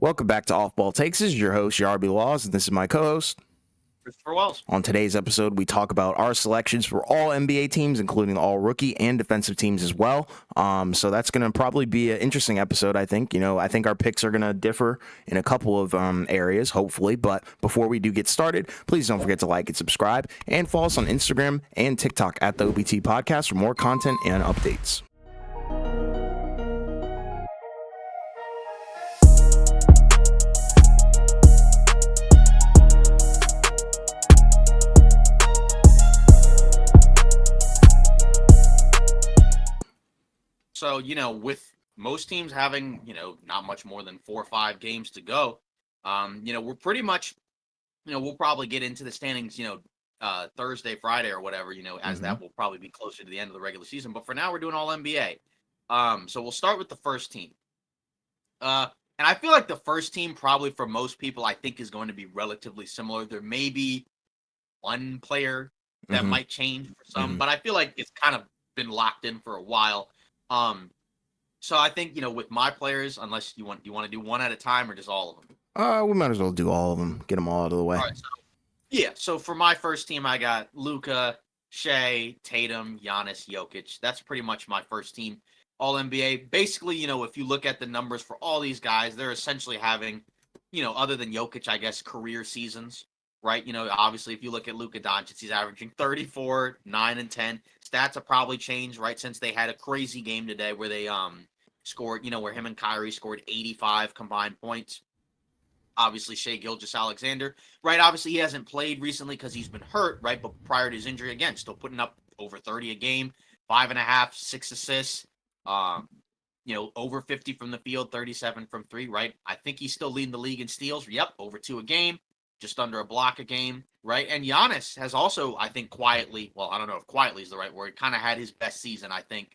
Welcome back to Off Ball Takes. This is your host, Yarby Laws, and this is my co-host. Christopher Wells. On today's episode, we talk about our selections for all NBA teams, including all rookie and defensive teams as well. So that's going to probably be an interesting episode, I think. I think our picks are going to differ in a couple of areas, hopefully. But before we do get started, please don't forget to like and subscribe, and follow us on Instagram and TikTok at the OBT Podcast for more content and updates. So, with most teams having, not much more than 4 or 5 games to go, we're pretty much, we'll probably get into the standings, Thursday, Friday or whatever, as that will probably be closer to the end of the regular season. But for now, we're doing all NBA. So we'll start with the first team. And I feel like the first team probably for most people, I think is going to be relatively similar. There may be one player that might change for some, but I feel like it's kind of been locked in for a while. So I think, with my players, unless you want to do one at a time or just all of them. We might as well do all of them, get them all out of the way. All right, so for my first team, I got Luka, Shea, Tatum, Giannis, Jokic. That's pretty much my first team, all NBA. Basically, if you look at the numbers for all these guys, they're essentially having, other than Jokic, I guess, career seasons, right? Obviously, if you look at Luka Doncic, he's averaging 34, 9, and 10. Stats have probably changed, right, since they had a crazy game today where they scored, where him and Kyrie scored 85 combined points. Obviously, Shea Gilgeous-Alexander, right? Obviously, he hasn't played recently because he's been hurt, right? But prior to his injury, again, still putting up over 30 a game, 5.5, 6 assists, over 50 from the field, 37 from 3, right? I think he's still leading the league in steals. Yep, over 2 a game, just under a block a game, right? And Giannis has also, I think, quietly, well, I don't know if quietly is the right word, kind of had his best season, I think,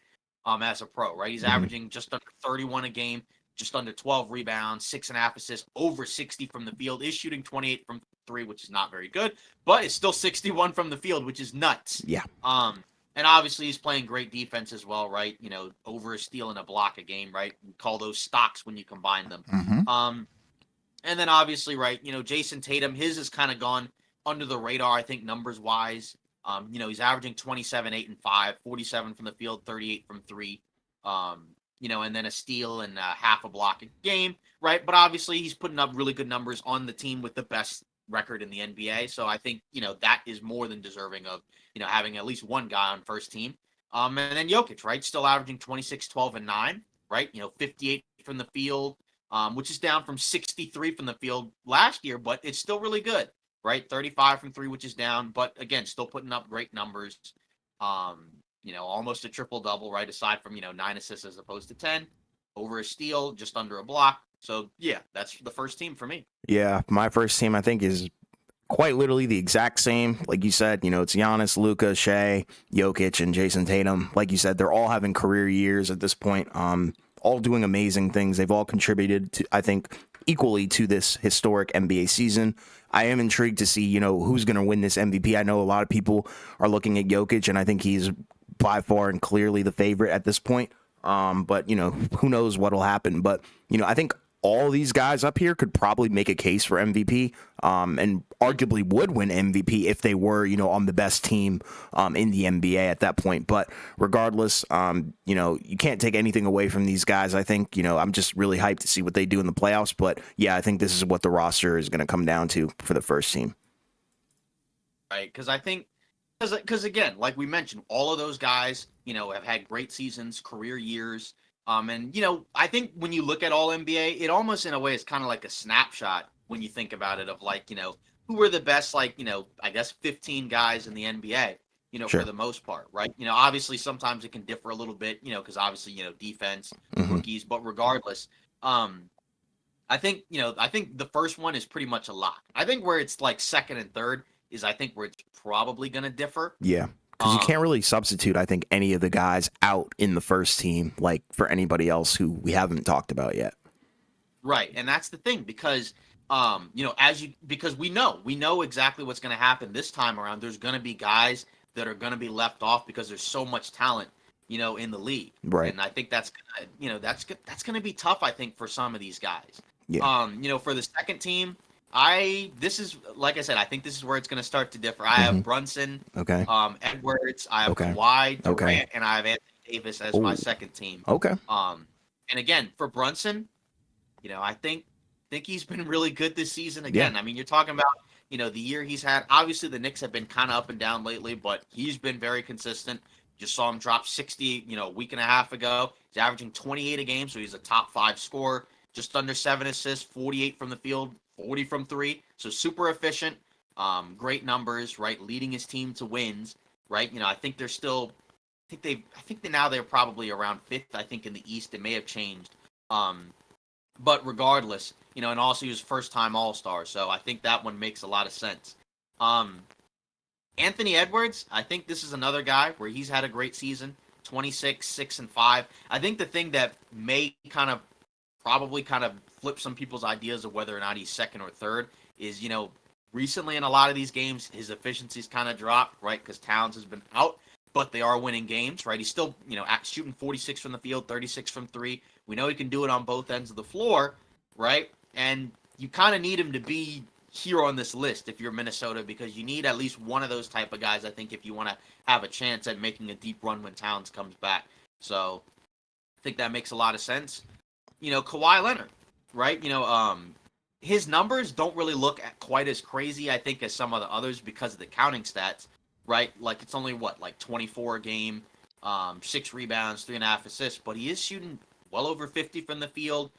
as a pro, right? He's averaging just under 31 a game, just under 12 rebounds, 6.5 assists, over 60 from the field, is shooting 28 from 3, which is not very good, but it's still 61 from the field, which is nuts. Yeah. And obviously he's playing great defense as well, right? Over a steal and a block a game, right? We call those stocks when you combine them. And then obviously, right, Jason Tatum, his has kind of gone under the radar, I think, numbers wise. He's averaging 27, 8, and 5, 47 from the field, 38 from 3. And then a steal and half a block a game, right? But obviously he's putting up really good numbers on the team with the best record in the NBA. So I think, that is more than deserving of, having at least one guy on first team. And then Jokic, right? Still averaging 26, 12, and 9, right? 58 from the field, which is down from 63 from the field last year, but it's still really good, right? 35 from 3, which is down, but again, still putting up great numbers. Almost a triple-double, right? Aside from, 9 assists as opposed to 10, over a steal, just under a block. So, yeah, that's the first team for me. Yeah, my first team, I think, is quite literally the exact same. Like you said, it's Giannis, Luka, Shea, Jokic, and Jason Tatum. Like you said, they're all having career years at this point, all doing amazing things. They've all contributed to, I think, equally to this historic NBA season. I am intrigued to see, who's going to win this MVP. I know a lot of people are looking at Jokic, and I think he's by far and clearly the favorite at this point. But, who knows what'll happen. But, I think all these guys up here could probably make a case for MVP, and arguably would win MVP if they were, on the best team in the NBA at that point. But regardless, you can't take anything away from these guys. I think, I'm just really hyped to see what they do in the playoffs. But yeah, I think this is what the roster is going to come down to for the first team. Right, because I think, because again, like we mentioned, all of those guys, have had great seasons, career years. And, I think when you look at all NBA, it almost in a way is kind of like a snapshot when you think about it of like, who were the best, like, I guess 15 guys in the NBA, Sure. for the most part, right? Obviously sometimes it can differ a little bit, because obviously, defense, rookies, but regardless, I think the first one is pretty much a lock. I think where it's like second and third is I think where it's probably going to differ. Yeah. Because you can't really substitute, I think, any of the guys out in the first team, like for anybody else who we haven't talked about yet. Right. And that's the thing, because, because we know exactly what's going to happen this time around. There's going to be guys that are going to be left off because there's so much talent, in the league. Right. And I think that's, that's going to be tough, I think, for some of these guys. Yeah. For the second team, this is like I said, I think this is where it's going to start to differ. I Hmm. have Brunson, Okay. Edwards, I have Okay. Kawhi, Okay. Durant, and I have Anthony Davis as my Oh. second team. Okay. Um, and again, for Brunson, I think he's been really good this season. Yeah. Again, I mean, you're talking about the year he's had. Obviously, the Knicks have been kind of up and down lately, but he's been very consistent. Just saw him drop 60, a week and a half ago. He's averaging 28 a game, so he's a top 5 scorer. Just under 7 assists, 48 from the field, 40 from 3. So super efficient. Great numbers, right? Leading his team to wins, right? I think they're still. I think they're probably around fifth. I think in the East it may have changed. But regardless, and also he was first time All Star, so I think that one makes a lot of sense. Um, Anthony Edwards, I think this is another guy where he's had a great season, 26, 6 and 5. I think the thing that may probably flip some people's ideas of whether or not he's second or third is, recently in a lot of these games his efficiency's kind of dropped, right? Because Towns has been out, but they are winning games, right? He's still, shooting 46 from the field, 36 from 3. We know he can do it on both ends of the floor, right? And you kind of need him to be here on this list if you're Minnesota, because you need at least one of those type of guys, I think, if you want to have a chance at making a deep run when Towns comes back. So I think that makes a lot of sense. Kawhi Leonard, right? His numbers don't really look quite as crazy, I think, as some of the others because of the counting stats, right? Like it's only like 24 a game, 6 rebounds, 3.5 assists, but he is shooting well over 50 from the field,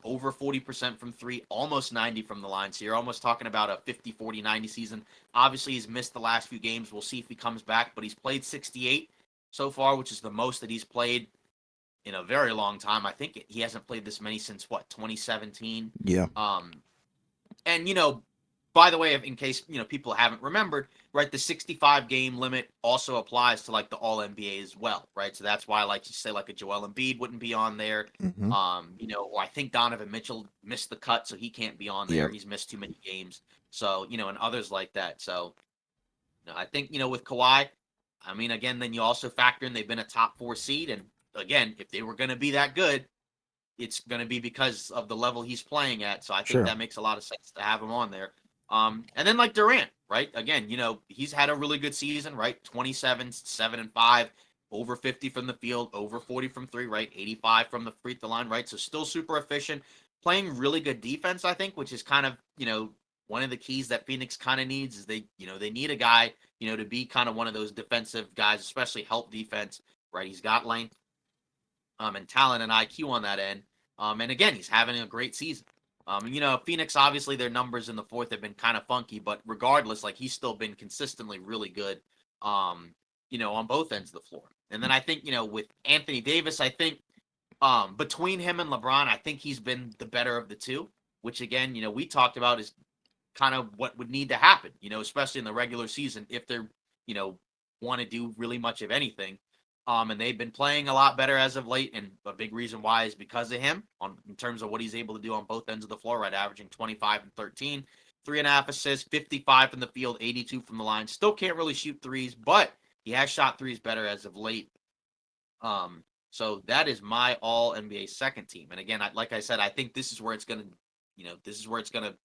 over 40% from 3, almost 90 from the line. So you're almost talking about a 50, 40, 90 season. Obviously, he's missed the last few games. We'll see if he comes back, but he's played 68 so far, which is the most that he's played in a very long time. I think he hasn't played this many since 2017. Yeah. And by the way, in case people haven't remembered, right, the 65 game limit also applies to like the All NBA as well, right? So that's why, like you say, like a Joel Embiid wouldn't be on there. Hmm. Or I think Donovan Mitchell missed the cut, so he can't be on Yeah. there. He's missed too many games. So and others like that. So I think with Kawhi, I mean, again, then you also factor in they've been a top 4 seed, and again, if they were going to be that good, it's going to be because of the level he's playing at. So I think Sure. that makes a lot of sense to have him on there. And then like Durant, right? Again, he's had a really good season, right? 27, 7 and 5, over 50 from the field, over 40 from 3, right? 85 from the free throw line, right? So still super efficient, playing really good defense, I think, which is kind of, one of the keys that Phoenix kind of needs is they need a guy, to be kind of one of those defensive guys, especially help defense, right? He's got length, and talent and IQ on that end. And again, he's having a great season. Phoenix, obviously, their numbers in the fourth have been kind of funky, but regardless, like he's still been consistently really good, on both ends of the floor. And then I think, with Anthony Davis, I think between him and LeBron, I think he's been the better of the two, which again, we talked about is kind of what would need to happen, especially in the regular season if they're, want to do really much of anything. And they've been playing a lot better as of late, and a big reason why is because of him in terms of what he's able to do on both ends of the floor, right? Averaging 25 and 13, 3.5 assists, 55 from the field, 82 from the line. Still can't really shoot threes, but he has shot threes better as of late. So that is my All NBA second team. And again, like I said, I think this is where it's gonna,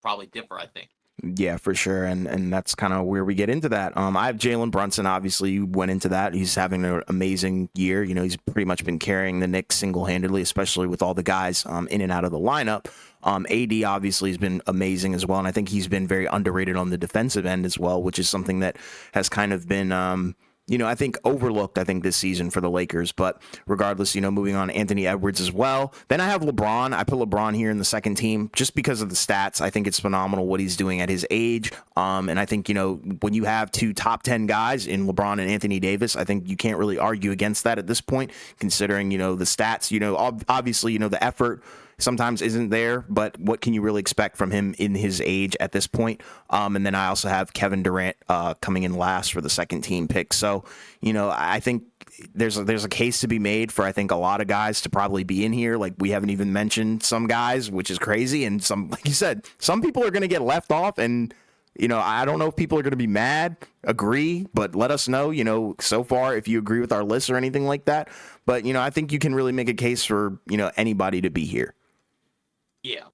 probably differ. I think. Yeah, for sure, and that's kind of where we get into that. I have Jalen Brunson. Obviously, you went into that. He's having an amazing year. He's pretty much been carrying the Knicks single handedly, especially with all the guys in and out of the lineup. AD obviously has been amazing as well, and I think he's been very underrated on the defensive end as well, which is something that has kind of been I think overlooked, this season for the Lakers. But regardless, moving on, Anthony Edwards as well. Then I have LeBron. I put LeBron here in the second team just because of the stats. I think it's phenomenal what he's doing at his age. And I think, when you have 2 top 10 guys in LeBron and Anthony Davis, I think you can't really argue against that at this point, considering, the stats, obviously, the effort sometimes isn't there, but what can you really expect from him in his age at this point? And then I also have Kevin Durant coming in last for the second team pick. So, I think there's a case to be made for, I think, a lot of guys to probably be in here. Like, we haven't even mentioned some guys, which is crazy. And some, like you said, some people are going to get left off, and I don't know if people are going to be mad, agree, but let us know, so far, if you agree with our list or anything like that. But, I think you can really make a case for, anybody to be here. Yeah.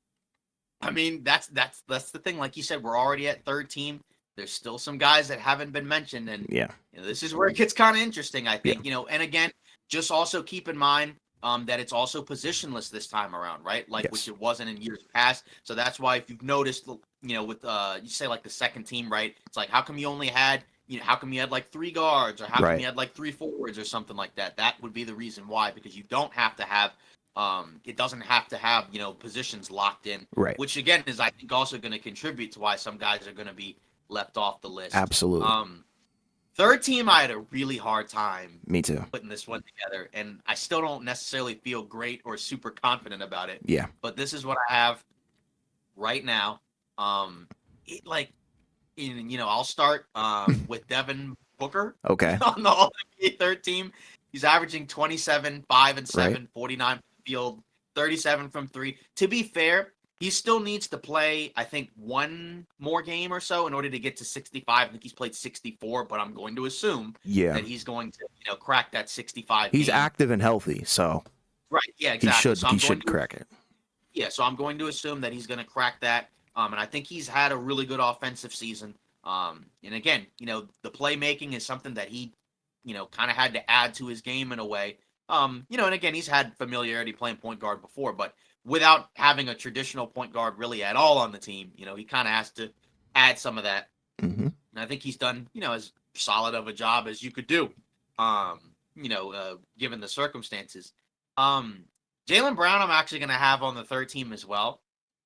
I mean, that's the thing. Like you said, we're already at third team. There's still some guys that haven't been mentioned, and Yeah. this is where it gets kind of interesting. I Yeah. think and again, just also keep in mind that it's also positionless this time around, right? Like which Yes. it wasn't in years past. So that's why if you've noticed, with you say like the second team, right? It's like how come you only had how come you had like 3 guards or how come Right. you had like 3 forwards or something like that? That would be the reason why because you don't have to have it doesn't have to have positions locked in, Right. which again is I think also going to contribute to why some guys are going to be left off the list. Absolutely. Third team, I had a really hard time Me too. putting this one together, and I still don't necessarily feel great or super confident about it. Yeah. But this is what I have right now. Like, I'll start with Devin Booker Okay. on the All-NBA third team. He's averaging 27, 5 and Right. 7, 49 from the field, 37 from three. To be fair, he still needs to play, I think, one more game or so in order to get to 65. I think he's played 64, but I'm going to assume Yeah. that he's going to, crack that 65 He's game. active and healthy, so Right. Yeah, exactly. he should crack it. Yeah, so I'm going to assume that he's going to crack that. And I think he's had a really good offensive season. And again, the playmaking is something that he, kind of had to add to his game in a way. And again, he's had familiarity playing point guard before, but without having a traditional point guard really at all on the team, he kind of has to add some of that. Mm-hmm. And I think he's done, as solid of a job as you could do, given the circumstances. Um, Jaylen Brown, I'm actually going to have on the third team as well.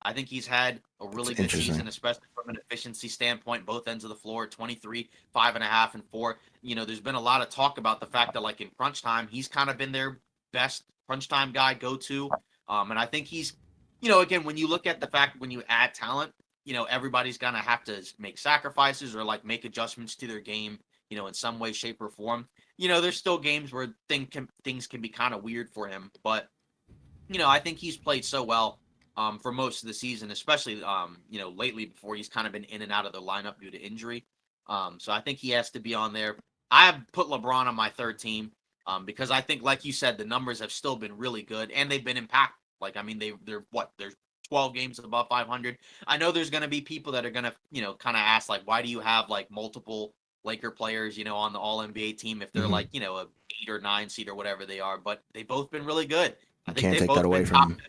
I think he's had a really good season, especially from an efficiency standpoint, both ends of the floor, 23, 5.5, and 4. There's been a lot of talk about the fact that, like, in crunch time, he's kind of been their best crunch time guy go-to. And I think he's, again, when you look at the fact when you add talent, everybody's going to have to make sacrifices or, like, make adjustments to their game, in some way, shape, or form. There's still games where things can be kind of weird for him, but I think he's played so well for most of the season, especially lately before he's kind of been in and out of the lineup due to injury. So I think he has to be on there. I have put LeBron on my third team because I think, like you said, the numbers have still been really good and they've been impactful. Like, I mean, they're 12 games above 500. I know there's going to be people that are going to, kind of ask, like, why do you have, like, multiple Laker players, on the All NBA team if they're like, a 8 or 9 seed or whatever they are, but they've both been really good. You can't take that away from him.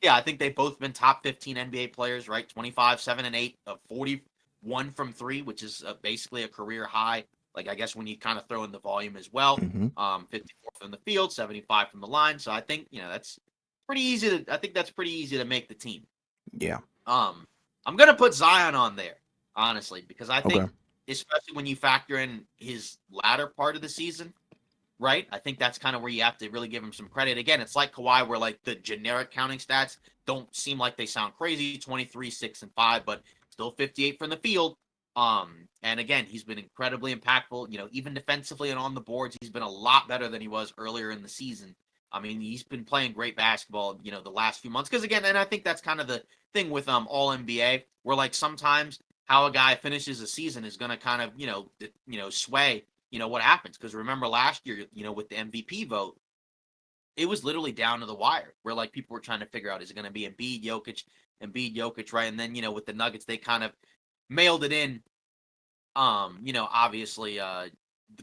Yeah, I think they've both been top 15 NBA players, right? 25, 7, and 8, 41 from 3, which is basically a career high. Like, I guess when you kind of throw in the volume as well. 54 from the field, 75 from the line. So I think, that's pretty easy to make the team. Yeah. I'm going to put Zion on there, honestly, because I think, especially when you factor in his latter part of the season, right? I think that's kind of where you have to really give him some credit. Again, it's like Kawhi, where like the generic counting stats don't seem like they sound crazy 23, 6, and 5, but still 58 from the field. And again, he's been incredibly impactful, even defensively and on the boards, he's been a lot better than he was earlier in the season. I mean, he's been playing great basketball, the last few months. Because again, and I think that's kind of the thing with All NBA, where like sometimes how a guy finishes a season is going to kind of, sway what happens. Because remember last year, with the MVP vote, it was literally down to the wire where like people were trying to figure out, is it going to be Embiid, Jokic, right? And then, with the Nuggets, they kind of mailed it in, obviously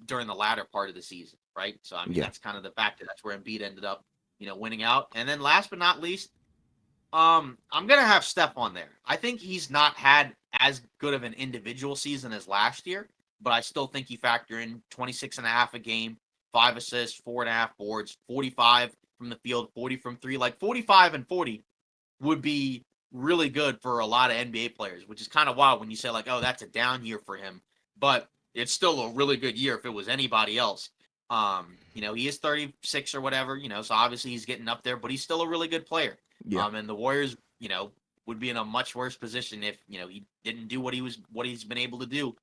during the latter part of the season, right? So, I mean, that's kind of the factor. That's where Embiid ended up, winning out. And then last but not least, I'm going to have Steph on there. I think he's not had as good of an individual season as last year, but I still think you factor in 26.5 a game, 5 assists, 4.5 boards, 45 from the field, 40 from 3. Like 45 and 40 would be really good for a lot of NBA players, which is kind of wild when you say like, oh, that's a down year for him. But it's still a really good year if it was anybody else. He is 36 or whatever, so obviously he's getting up there, but he's still a really good player. Yeah. And the Warriors, would be in a much worse position if, he didn't do what he's been able to do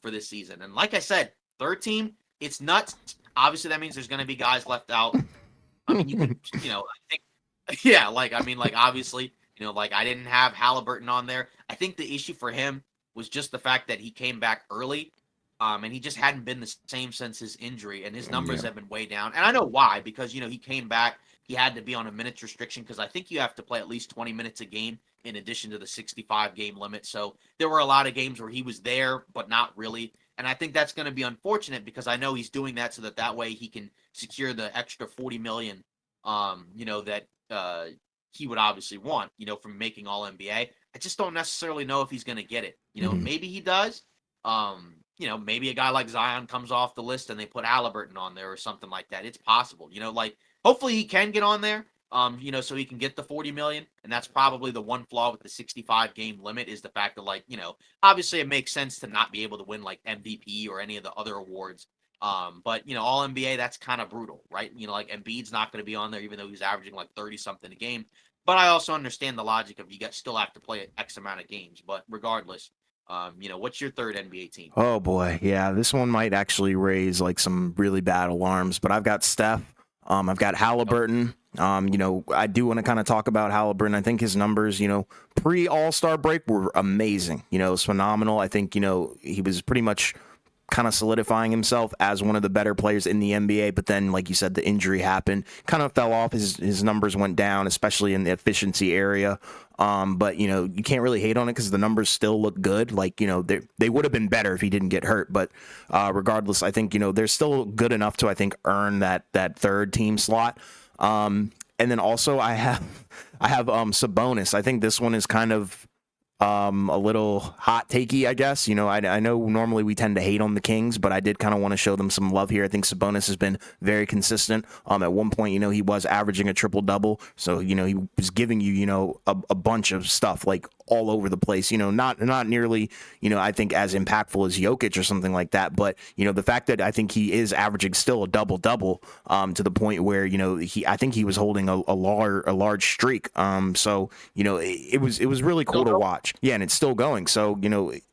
for this season. And like I said, third team, it's nuts. Obviously that means there's going to be guys left out. I mean, you can, I think, yeah, like, I mean, like, obviously, like I didn't have Halliburton on there. I think the issue for him was just the fact that he came back early. And he just hadn't been the same since his injury, and his numbers have been way down. And I know why, because he came back he had to be on a minutes restriction because I think you have to play at least 20 minutes a game in addition to the 65 game limit. So there were a lot of games where he was there, but not really. And I think that's going to be unfortunate because I know he's doing that so that way he can secure the extra 40 million, that he would obviously want, from making All NBA. I just don't necessarily know if he's going to get it. Mhm. Maybe he does. Maybe a guy like Zion comes off the list and they put Halliburton on there or something like that. It's possible, like hopefully he can get on there. So he can get the 40 million. And that's probably the one flaw with the 65 game limit is the fact that, like, obviously it makes sense to not be able to win like MVP or any of the other awards. But All NBA, that's kind of brutal, right? Like Embiid's not going to be on there, even though he's averaging like 30 something a game. But I also understand the logic of still have to play X amount of games. But regardless, what's your third NBA team? Oh boy, yeah, this one might actually raise like some really bad alarms. But I've got Steph. I've got Halliburton. I do want to kind of talk about Halliburton. I think his numbers, pre All-Star break were amazing. It was phenomenal. I think, he was pretty much kind of solidifying himself as one of the better players in the NBA. But then, like you said, the injury happened, kind of fell off. His numbers went down, especially in the efficiency area. But you can't really hate on it because the numbers still look good. Like, they would have been better if he didn't get hurt. But regardless, I think, they're still good enough to, I think, earn that third team slot. And then also I have Sabonis. I think this one is kind of a little hot takey, I guess. I know normally we tend to hate on the Kings, but I did kind of want to show them some love here. I think Sabonis has been very consistent. At one point, he was averaging a triple double, so he was giving you a bunch of stuff like all over the place. Not nearly I think as impactful as Jokic or something like that, but the fact that I think he is averaging still a double double to the point where I think he was holding a large streak. So it was really cool to watch. Yeah, and it's still going. So,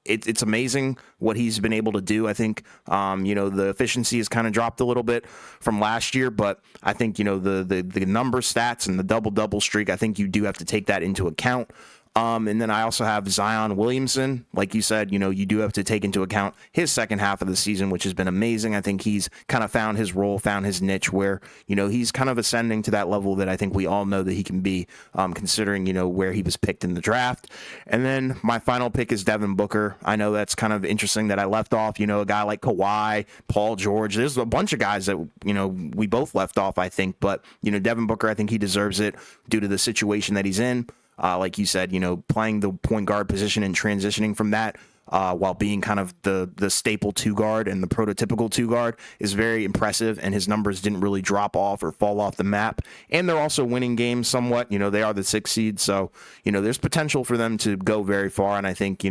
it's amazing what he's been able to do. I think, the efficiency has kind of dropped a little bit from last year, but I think, the number stats and the double streak, I think you do have to take that into account. And then I also have Zion Williamson. Like you said, you do have to take into account his second half of the season, which has been amazing. I think he's kind of found his role, found his niche where, he's kind of ascending to that level that I think we all know that he can be, considering, where he was picked in the draft. And then my final pick is Devin Booker. I know that's kind of interesting that I left off, a guy like Kawhi, Paul George. There's a bunch of guys that, we both left off, I think. But, Devin Booker, I think he deserves it due to the situation that he's in. Like you said, playing the point guard position and transitioning from that while being kind of the staple two guard and the prototypical two guard is very impressive. And his numbers didn't really drop off or fall off the map. And they're also winning games somewhat. They are the 6th seed. So, there's potential for them to go very far. And I think,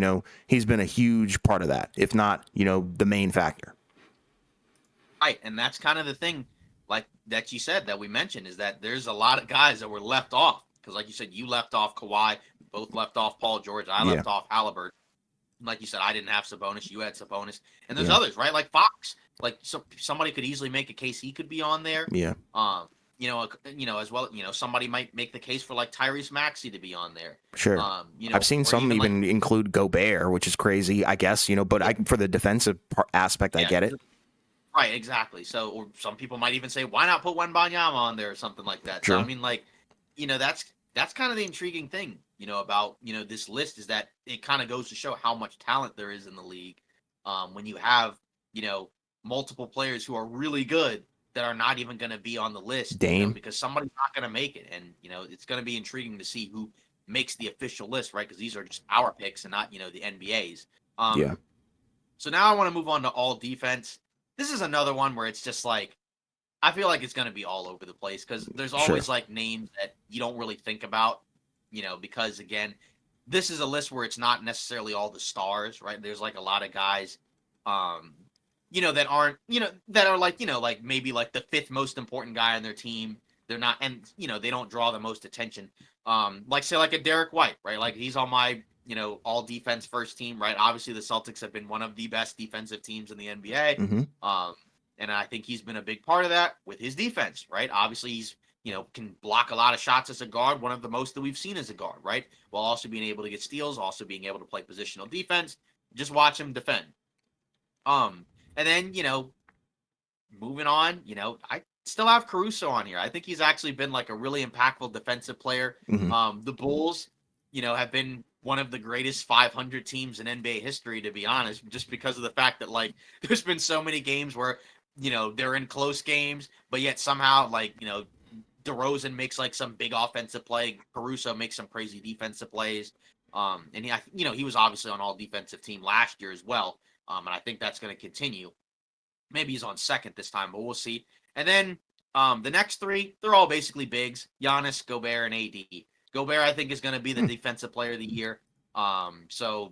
he's been a huge part of that, if not, the main factor. Right. And that's kind of the thing, like that you said that we mentioned, is that there's a lot of guys that were left off. Because, like you said, you left off Kawhi, both left off Paul George. I left off Halliburton. Like you said, I didn't have Sabonis. You had Sabonis, and there's others, right? Like Fox. Like somebody could easily make a case he could be on there. Yeah. As well. Somebody might make the case for like Tyrese Maxey to be on there. Sure. I've seen some even include Gobert, which is crazy, I guess. But for the defensive aspect, I get it. Right. Exactly. So, or some people might even say, why not put Wembanyama on there or something like that? True. So, I mean, like. That's kind of the intriguing thing, about, this list is that it kind of goes to show how much talent there is in the league. When you have, multiple players who are really good that are not even going to be on the list, Dame. because somebody's not going to make it. And, it's going to be intriguing to see who makes the official list, right? Because these are just our picks and not, the NBA's. Yeah. So now I want to move on to all defense. This is another one where it's just like, I feel like it's going to be all over the place because there's always like names that you don't really think about, because again, this is a list where it's not necessarily all the stars, right? There's like a lot of guys, that aren't, that are like, like maybe like the 5th most important guy on their team. They're not, and, they don't draw the most attention. Like say like a Derek White, right? Like he's on my, all defense first team, right? Obviously the Celtics have been one of the best defensive teams in the NBA. Mm-hmm. And I think he's been a big part of that with his defense, right? Obviously, he's, can block a lot of shots as a guard, one of the most that we've seen as a guard, right? While also being able to get steals, also being able to play positional defense. Just watch him defend. And then, moving on, still have Caruso on here. I think he's actually been like a really impactful defensive player. Hmm. The Bulls, have been one of the greatest 500 teams in NBA history, to be honest, just because of the fact that like there's been so many games where they're in close games, but yet somehow like DeRozan makes like some big offensive play, Caruso makes some crazy defensive plays. And he was obviously on all defensive team last year as well. And I think that's going to continue. Maybe he's on second this time, but we'll see. And then the next three, they're all basically bigs: Giannis, Gobert, and AD. Gobert, I think, is going to be the defensive player of the year. So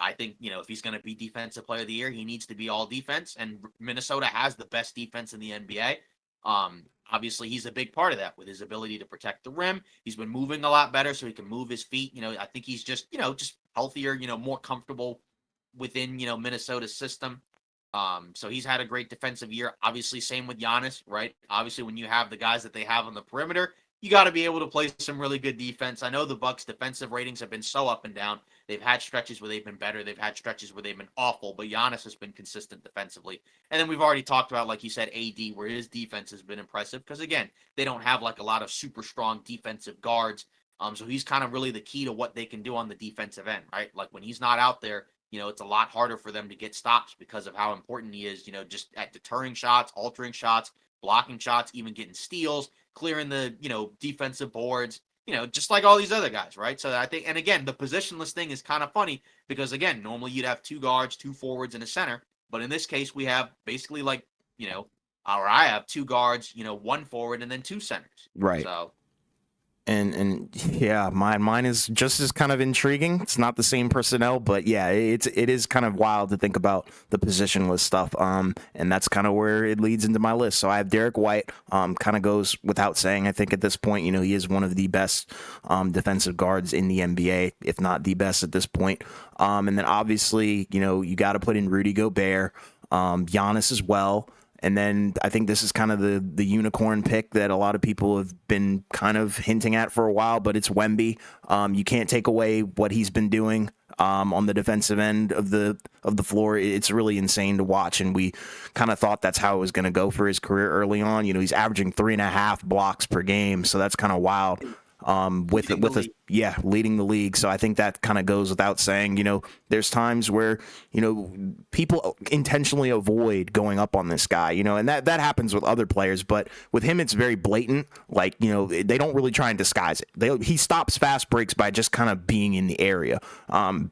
I think if he's going to be defensive player of the year, he needs to be all defense. And Minnesota has the best defense in the NBA. Obviously, he's a big part of that with his ability to protect the rim. He's been moving a lot better, so he can move his feet. I think he's just healthier. More comfortable within Minnesota's system. So he's had a great defensive year. Obviously, same with Giannis, right? Obviously, when you have the guys that they have on the perimeter, you got to be able to play some really good defense. I know the Bucks' defensive ratings have been so up and down. They've had stretches where they've been better. They've had stretches where they've been awful. But Giannis has been consistent defensively. And then we've already talked about, like you said, AD, where his defense has been impressive. Because again, they don't have like a lot of super strong defensive guards. So he's kind of really the key to what they can do on the defensive end, right? Like when he's not out there, it's a lot harder for them to get stops because of how important he is, just at deterring shots, altering shots, blocking shots, even getting steals, clearing the, defensive boards, just like all these other guys, right? So I think, and again, the positionless thing is kind of funny because, again, normally you'd have two guards, two forwards, and a center. But in this case, we have basically like, or I have two guards, one forward, and then two centers. Right. So And yeah, mine is just as kind of intriguing. It's not the same personnel, but yeah, it is kind of wild to think about the positionless stuff. And that's kind of where it leads into my list. So I have Derek White. Kind of goes without saying. I think at this point, he is one of the best defensive guards in the NBA, if not the best at this point. And then obviously, you got to put in Rudy Gobert, Giannis as well. And then I think this is kind of the unicorn pick that a lot of people have been kind of hinting at for a while, but it's Wemby. You can't take away what he's been doing on the defensive end of the floor. It's really insane to watch, and we kind of thought that's how it was going to go for his career early on. He's averaging 3.5 blocks per game, so that's kind of wild. Leading the league. So I think that kind of goes without saying. There's times where people intentionally avoid going up on this guy, and that happens with other players, but with him it's very blatant. Like, they don't really try and disguise it. He stops fast breaks by just kind of being in the area.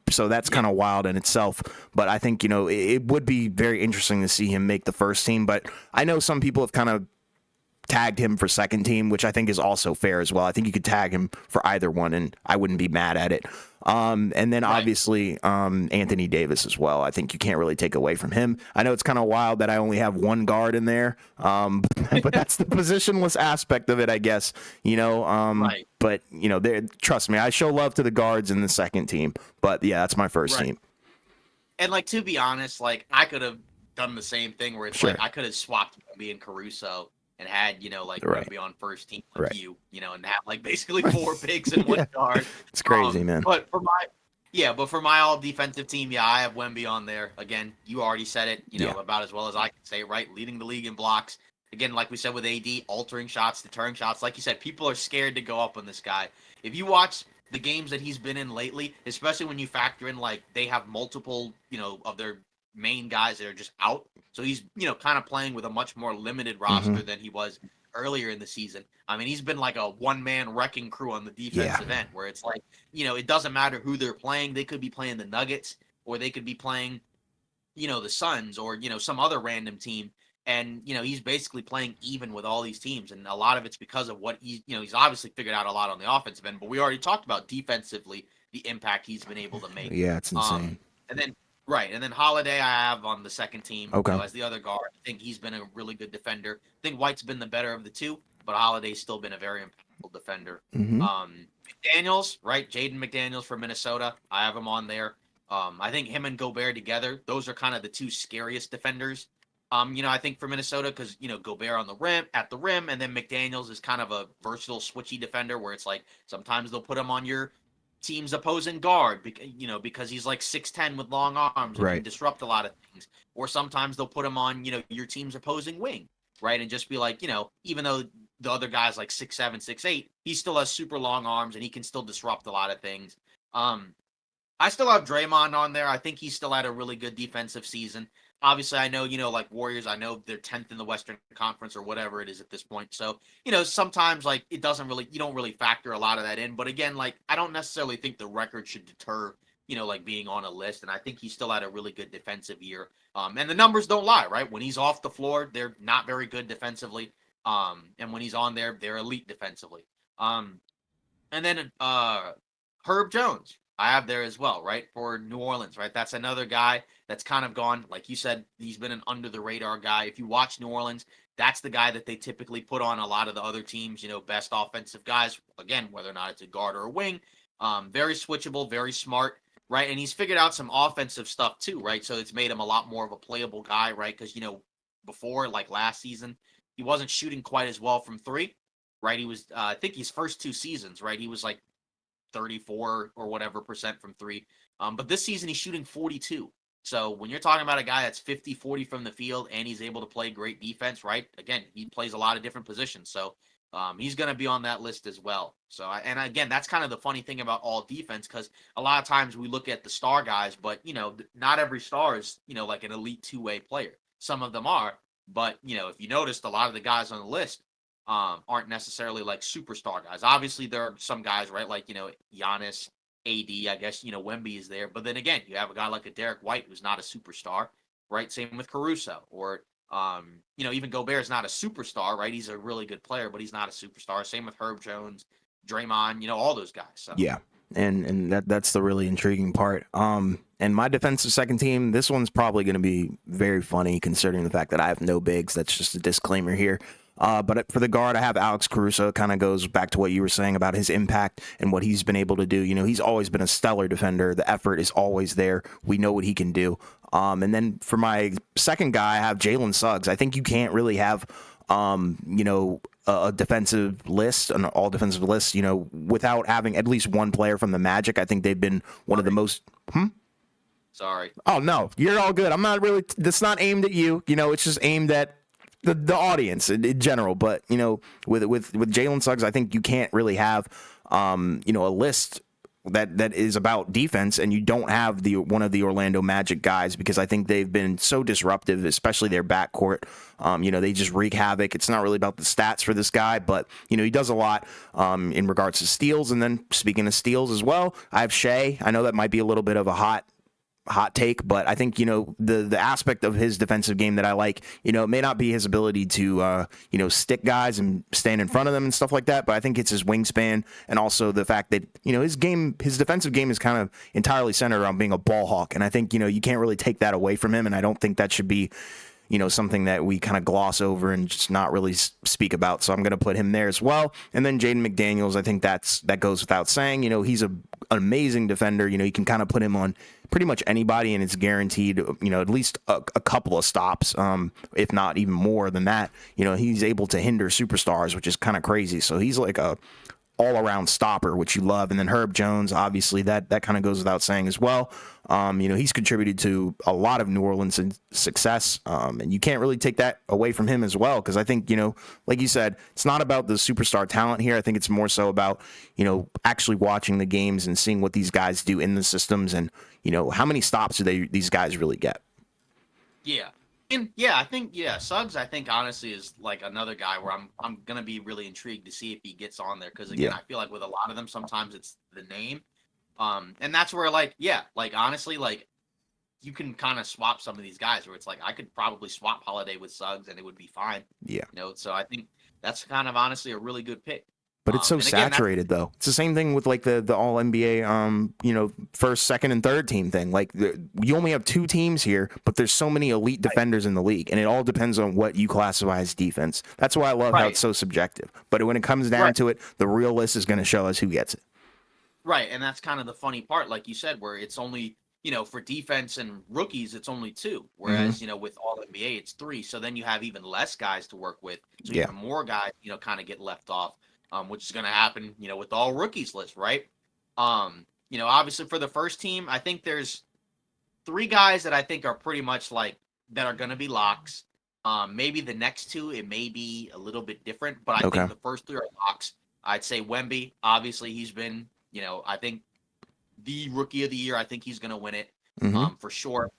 So that's kind of wild in itself. But I think it would be very interesting to see him make the first team. But I know some people have kind of tagged him for second team, which I think is also fair as well. I think you could tag him for either one, and I wouldn't be mad at it. And then obviously Anthony Davis as well. I think you can't really take away from him. I know it's kind of wild that I only have one guard in there, but that's the positionless aspect of it, I guess. Right. But trust me, I show love to the guards in the second team. But yeah, that's my first team. And like, to be honest, like I could have done the same thing where it's like I could have swapped me and Caruso and had, Wemby on first team with you, and have like basically four bigs in one guard. It's crazy, man. But for my all defensive team, I have Wemby on there. Again, you already said it, about as well as I can say it, right? Leading the league in blocks. Again, like we said with AD, altering shots, deterring shots. Like you said, people are scared to go up on this guy. If you watch the games that he's been in lately, especially when you factor in like they have multiple, of their main guys that are just out. So he's, kind of playing with a much more limited roster than he was earlier in the season. I mean, he's been like a one-man wrecking crew on the defensive end where it's like, it doesn't matter who they're playing. They could be playing the Nuggets or they could be playing, the Suns or, some other random team. And, he's basically playing even with all these teams. And a lot of it's because of what he's obviously figured out a lot on the offensive end, but we already talked about defensively, the impact he's been able to make. Yeah, it's insane. And then Holiday I have on the second team as the other guard. I think he's been a really good defender. I think White's been the better of the two, but Holiday's still been a very impactful defender. McDaniels, right? Jaden McDaniels from Minnesota. I have him on there. I think him and Gobert together, those are kind of the two scariest defenders. I think for Minnesota, because Gobert on the rim, at the rim, and then McDaniels is kind of a versatile, switchy defender where it's like sometimes they'll put him on your team's opposing guard, because he's like 6'10" with long arms and can disrupt a lot of things. Or sometimes they'll put him on, your team's opposing wing. right? And just be like, even though the other guy's like 6'7", 6'8", he still has super long arms and he can still disrupt a lot of things. Um, I still have Draymond on there. I think he still had a really good defensive season. Obviously, I know, like Warriors, I know they're 10th in the Western Conference or whatever it is at this point. So, sometimes like you don't really factor a lot of that in. But again, like I don't necessarily think the record should deter, like being on a list. And I think he still had a really good defensive year. And the numbers don't lie, right? When he's off the floor, they're not very good defensively. And when he's on there, they're elite defensively. And then Herb Jones, I have there as well, right? For New Orleans, right? That's another guy that's kind of gone, like you said, he's been an under the radar guy. If you watch New Orleans, that's the guy that they typically put on a lot of the other teams, best offensive guys. Again, whether or not it's a guard or a wing. Very switchable, very smart, right? And he's figured out some offensive stuff too, right? So it's made him a lot more of a playable guy, right? Because, before, like last season, he wasn't shooting quite as well from three, right? He was, I think his first 2 seasons, right? He was like 34 or whatever percent from three. But this season he's shooting 42. So when you're talking about a guy that's 50-40 from the field and he's able to play great defense, right? Again, he plays a lot of different positions. So he's going to be on that list as well. So, and again, that's kind of the funny thing about all defense, because a lot of times we look at the star guys, but, not every star is, like an elite two-way player. Some of them are. But, if you noticed, a lot of the guys on the list aren't necessarily like superstar guys. Obviously, there are some guys, right? Like, Giannis, AD, I guess, Wemby is there. But then again, you have a guy like a Derek White who's not a superstar, right? Same with Caruso. Or, even Gobert is not a superstar, right? He's a really good player, but he's not a superstar. Same with Herb Jones, Draymond, all those guys. So. Yeah. And that's the really intriguing part. And my defensive second team, this one's probably going to be very funny considering the fact that I have no bigs. That's just a disclaimer here. But for the guard, I have Alex Caruso. It kind of goes back to what you were saying about his impact and what he's been able to do. He's always been a stellar defender. The effort is always there. We know what he can do. And then for my second guy, I have Jalen Suggs. I think you can't really have, a defensive list, an all defensive list, without having at least one player from the Magic. I think they've been one of the most. Sorry. Oh, no, you're all good. I'm not really, that's not aimed at you. It's just aimed at the audience in general. But, with Jalen Suggs, I think you can't really have, a list that is about defense, and you don't have one of the Orlando Magic guys, because I think they've been so disruptive, especially their backcourt. They just wreak havoc. It's not really about the stats for this guy, but he does a lot in regards to steals. And then speaking of steals as well, I have Shea. I know that might be a little bit of a hot take, but I think the aspect of his defensive game that I like, it may not be his ability to stick guys and stand in front of them and stuff like that, but I think it's his wingspan, and also the fact that his defensive game is kind of entirely centered around being a ball hawk, and I think you can't really take that away from him, and I don't think that should be something that we kind of gloss over and just not really speak about. So I'm going to put him there as well. And then Jaden McDaniels, I think that goes without saying. He's an amazing defender. You can kind of put him on pretty much anybody, and it's guaranteed, at least a couple of stops, if not even more than that. He's able to hinder superstars, which is kind of crazy. So he's like a all-around stopper, which you love. And then Herb Jones, obviously, that kind of goes without saying as well. He's contributed to a lot of New Orleans' success, and you can't really take that away from him as well, because I think, like you said, it's not about the superstar talent here. I think it's more so about, actually watching the games and seeing what these guys do in the systems, and, how many stops do these guys really get? Yeah. And yeah, I think Suggs, I think honestly is like another guy where I'm gonna be really intrigued to see if he gets on there, because again, I feel like with a lot of them sometimes it's the name, and that's where like honestly, like you can kind of swap some of these guys where it's like I could probably swap Holiday with Suggs and it would be fine. Yeah. So I think that's kind of honestly a really good pick. But it's so saturated, though. It's the same thing with like the all NBA, first, second, and third team thing. Like you only have 2 teams here, but there's so many elite defenders in the league, and it all depends on what you classify as defense. That's why I love how it's so subjective. But when it comes down to it, the real list is going to show us who gets it. Right, and that's kind of the funny part, like you said, where it's only for defense and rookies, it's only 2, whereas with all NBA, it's 3. So then you have even less guys to work with. So even more guys, kind of get left off. Which is going to happen, with all rookies list, right? Obviously for the first team, I think there's 3 guys that I think are pretty much like that are going to be locks. Maybe the next two, it may be a little bit different, but I Okay. think the first three are locks. I'd say Wemby. Obviously, he's been, I think the rookie of the year. I think he's going to win it Mm-hmm. for sure.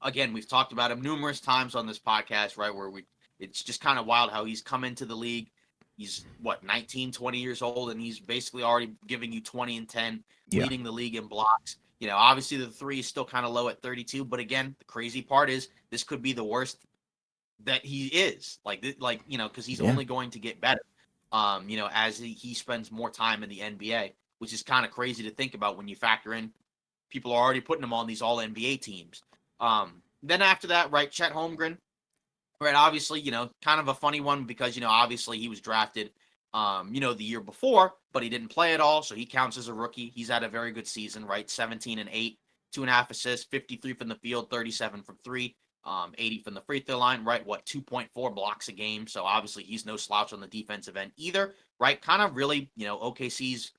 Again, we've talked about him numerous times on this podcast, right? It's just kind of wild how he's come into the league. He's 19, 20 years old, and he's basically already giving you 20 and 10, Yeah. leading the league in blocks. Obviously the three is still kind of low at 32, but again, the crazy part is this could be the worst that he is. Because he's Yeah. only going to get better. As he spends more time in the NBA, which is kind of crazy to think about when you factor in people are already putting him on these all NBA teams. Then after that, right, Chet Holmgren, right, obviously, kind of a funny one because, obviously he was drafted, the year before, but he didn't play at all. So he counts as a rookie. He's had a very good season, right? 17 and 8, 2.5 assists, 53 from the field, 37 from three, 80 from the free throw line, right? 2.4 blocks a game. So obviously he's no slouch on the defensive end either, right? Kind of really, OKC's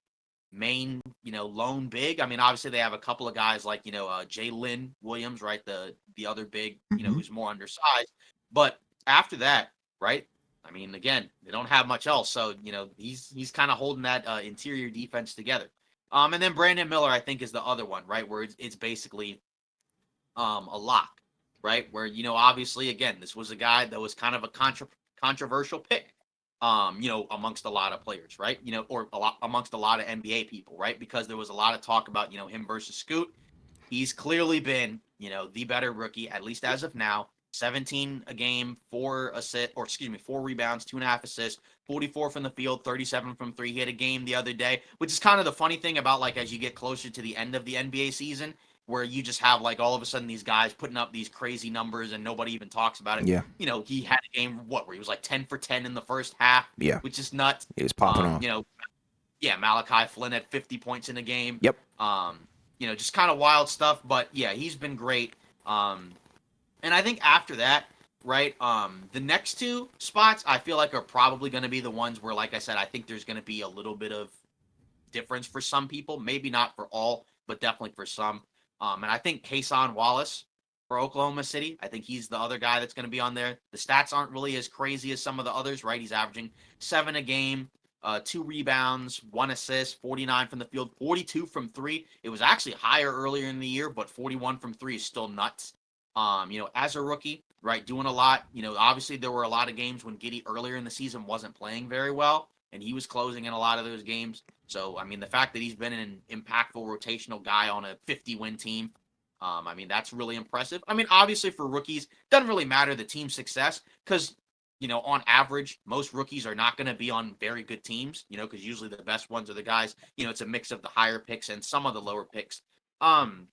main, lone big. I mean, obviously they have a couple of guys like, Jalen Williams, right? The other big, Mm-hmm. who's more undersized. But after that, right? I mean, again, they don't have much else. So, he's kind of holding that interior defense together. And then Brandon Miller, I think, is the other one, right? Where it's basically a lock, right? Where, obviously, again, this was a guy that was kind of a controversial pick, amongst a lot of players, right? Or amongst a lot of NBA people, right? Because there was a lot of talk about, him versus Scoot. He's clearly been, the better rookie, at least as of now. 17 a game, 4 rebounds, 2.5 assists, 44 from the field, 37 from three. He had a game the other day, which is kind of the funny thing about like as you get closer to the end of the NBA season, where you just have like all of a sudden these guys putting up these crazy numbers and nobody even talks about it. Yeah. He had a game where he was like 10 for 10 in the first half, Yeah. which is nuts. He was popping off. Yeah, Malachi Flynn had 50 points in the game. Yep. Just kind of wild stuff, but yeah, he's been great. And I think after that, right, the next two spots I feel like are probably going to be the ones where, like I said, I think there's going to be a little bit of difference for some people, maybe not for all, but definitely for some. And I think Kason Wallace for Oklahoma City, I think he's the other guy that's going to be on there. The stats aren't really as crazy as some of the others, right? He's averaging 7 a game, 2 rebounds, 1 assist, 49 from the field, 42 from three. It was actually higher earlier in the year, but 41 from three is still nuts. As a rookie, right, doing a lot. Obviously there were a lot of games when Giddey earlier in the season wasn't playing very well, and he was closing in a lot of those games. So, I mean, the fact that he's been an impactful rotational guy on a 50-win team, I mean, that's really impressive. I mean, obviously for rookies, doesn't really matter the team success because, on average, most rookies are not going to be on very good teams, because usually the best ones are the guys, it's a mix of the higher picks and some of the lower picks. And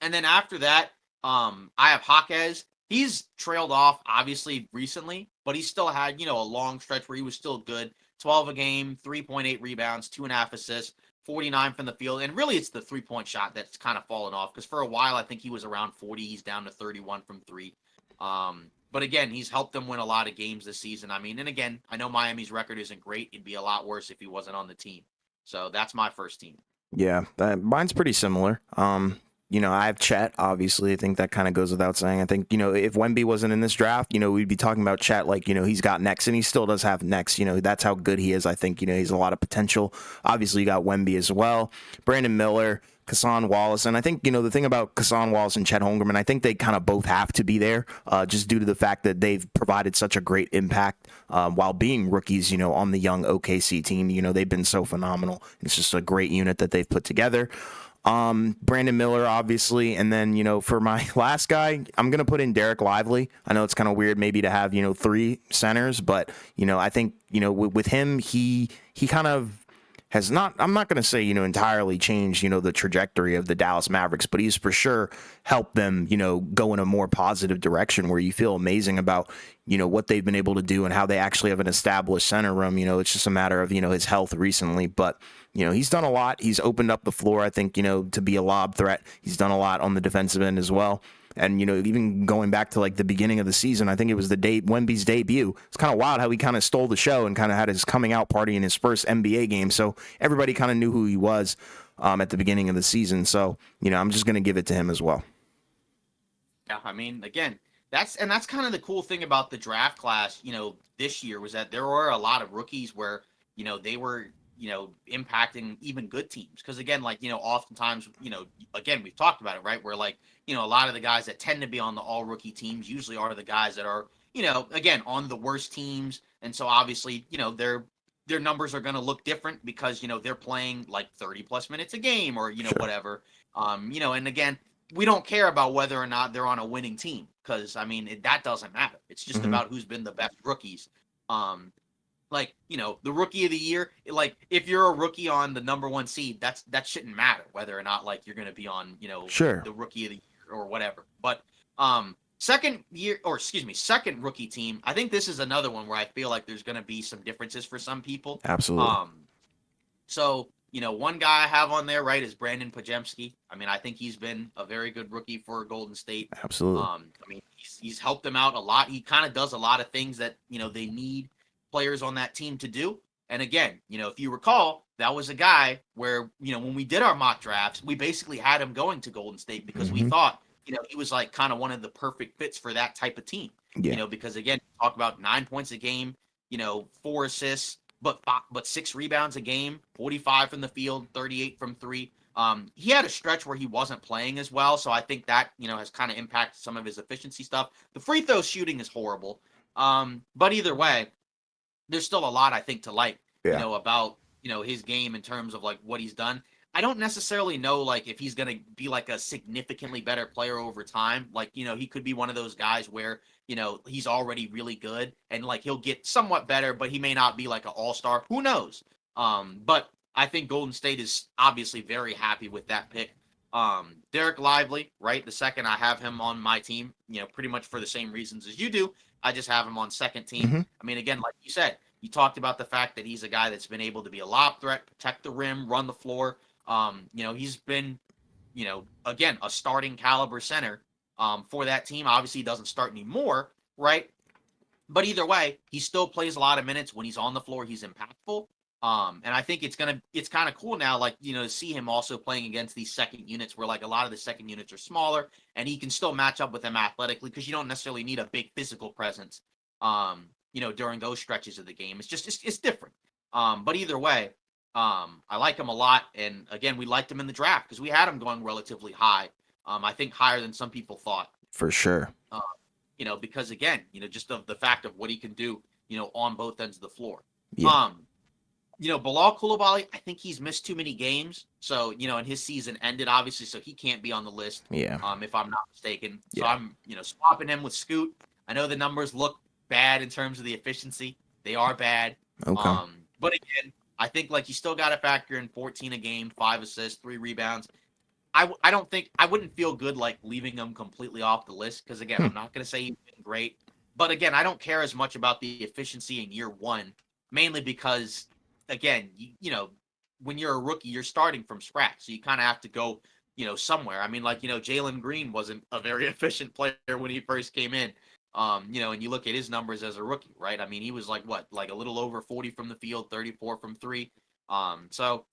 then after that, I have Jaquez. He's trailed off, obviously, recently, but he still had, a long stretch where he was still good. 12 a game, 3.8 rebounds, 2.5 assists, 49 from the field. And really, it's the three-point shot that's kind of fallen off because for a while, I think he was around 40. He's down to 31 from three. But again, he's helped them win a lot of games this season. I mean, and again, I know Miami's record isn't great. It'd be a lot worse if he wasn't on the team. So that's my first team. Yeah, mine's pretty similar. I have Chet, obviously. I think that kind of goes without saying. I think, if Wemby wasn't in this draft, we'd be talking about Chet like, he's got next, and he still does have next. That's how good he is. I think, he's a lot of potential. Obviously, you got Wemby as well. Brandon Miller, Kason Wallace. And I think, the thing about Kason Wallace and Chet Holmgren, I think they kind of both have to be there just due to the fact that they've provided such a great impact while being rookies, on the young OKC team. They've been so phenomenal. It's just a great unit that they've put together. Brandon Miller, obviously, and then, for my last guy, I'm going to put in Derek Lively. I know it's kind of weird maybe to have, 3 centers, but, I think, with him, he kind of has not, I'm not going to say, entirely changed, the trajectory of the Dallas Mavericks, but he's for sure helped them, go in a more positive direction where you feel amazing about, what they've been able to do and how they actually have an established center room. It's just a matter of, his health recently, but he's done a lot. He's opened up the floor, I think, to be a lob threat. He's done a lot on the defensive end as well. And, even going back to like the beginning of the season, I think it was Wemby's debut. It's kind of wild how he kind of stole the show and kind of had his coming out party in his first NBA game. So everybody kind of knew who he was at the beginning of the season. So, I'm just going to give it to him as well. Yeah, I mean, again, that's kind of the cool thing about the draft class, this year was that there were a lot of rookies where, they were, impacting even good teams. Because again, like, oftentimes, again, we've talked about it, right? Where like, a lot of the guys that tend to be on the all rookie teams usually are the guys that are, again, on the worst teams. And so obviously, their numbers are going to look different because, they're playing like 30 plus minutes a game or, Sure. whatever. And again, we don't care about whether or not they're on a winning team because I mean that doesn't matter. It's just Hmm. about who's been the best rookies. Um, like the rookie of the year, like if you're a rookie on the number one seed, that shouldn't matter whether or not like you're going to be on Sure. the rookie of the year or whatever. But second rookie team, I think this is another one where I feel like there's going to be some differences for some people. Absolutely. Um, so, one guy I have on there, right, is Brandon Pajemski. I mean, I think he's been a very good rookie for Golden State. Absolutely. I mean, he's helped them out a lot. He kind of does a lot of things that, they need players on that team to do. And again, if you recall, that was a guy where, when we did our mock drafts, we basically had him going to Golden State because we Hmm. thought, he was like kind of one of the perfect fits for that type of team. Yeah. Because again, talk about 9 points a game, 4 assists, but 6 rebounds a game, 45 from the field, 38 from three. He had a stretch where he wasn't playing as well, so I think that has kind of impacted some of his efficiency stuff. The free throw shooting is horrible, but either way, there's still a lot I think to like, Yeah. about his game in terms of like what he's done. I don't necessarily know like if he's gonna be like a significantly better player over time. Like he could be one of those guys where he's already really good and like he'll get somewhat better, but he may not be like an all star. Who knows? But I think Golden State is obviously very happy with that pick. Derek Lively, right? The second I have him on my team, pretty much for the same reasons as you do. I just have him on second team. Hmm. I mean, again, like you said, you talked about the fact that he's a guy that's been able to be a lob threat, protect the rim, run the floor. He's been, again, a starting caliber center for that team. Obviously, he doesn't start anymore, right? But either way, he still plays a lot of minutes when he's on the floor. He's impactful. And I think it's kind of cool now, like to see him also playing against these second units, where like a lot of the second units are smaller, and he can still match up with them athletically because you don't necessarily need a big physical presence. During those stretches of the game, it's just it's different. But either way, I like him a lot, and again, we liked him in the draft because we had him going relatively high. I think higher than some people thought. For sure. Uh, because again, just of the fact of what he can do, on both ends of the floor. Yeah. Um, Bilal Koulibaly, I think he's missed too many games. So, and his season ended obviously, so he can't be on the list. Yeah. If I'm not mistaken. So Yeah. I'm, swapping him with Scoot. I know the numbers look bad in terms of the efficiency. They are bad. Okay. But again, I think like you still got to factor in 14 a game, 5 assists, 3 rebounds. I don't think I wouldn't feel good like leaving him completely off the list because again, Hmm. I'm not going to say he's been great, but again, I don't care as much about the efficiency in year one, mainly because again, when you're a rookie, you're starting from scratch, so you kind of have to go, somewhere. I mean, like Jalen Green wasn't a very efficient player when he first came in. And you look at his numbers as a rookie, right? I mean, he was like what, like a little over 40 from the field, 34 from three. So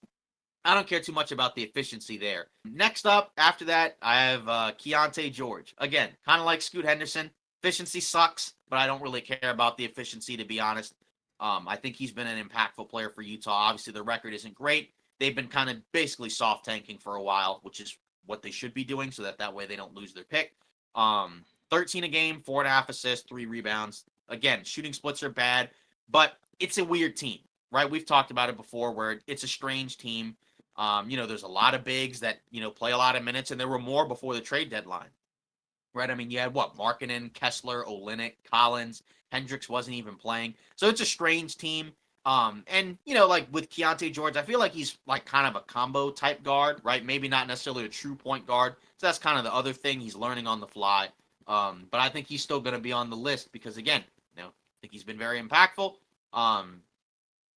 I don't care too much about the efficiency there. Next up, after that, I have Keontae George. Again, kind of like Scoot Henderson. Efficiency sucks, but I don't really care about the efficiency, to be honest. I think he's been an impactful player for Utah. Obviously, the record isn't great. They've been kind of basically soft tanking for a while, which is what they should be doing, so that way they don't lose their pick. 13 a game, 4.5 assists, 3 rebounds. Again, shooting splits are bad, but it's a weird team, right? We've talked about it before, where it's a strange team. There's a lot of bigs that, play a lot of minutes, and there were more before the trade deadline, right? I mean, you had what? Markkanen, Kessler, Olynyk, Collins, Hendricks wasn't even playing. So it's a strange team. And, like with Keontae George, I feel like he's like kind of a combo type guard, right? Maybe not necessarily a true point guard. So that's kind of the other thing he's learning on the fly. But I think he's still going to be on the list because, again, I think he's been very impactful.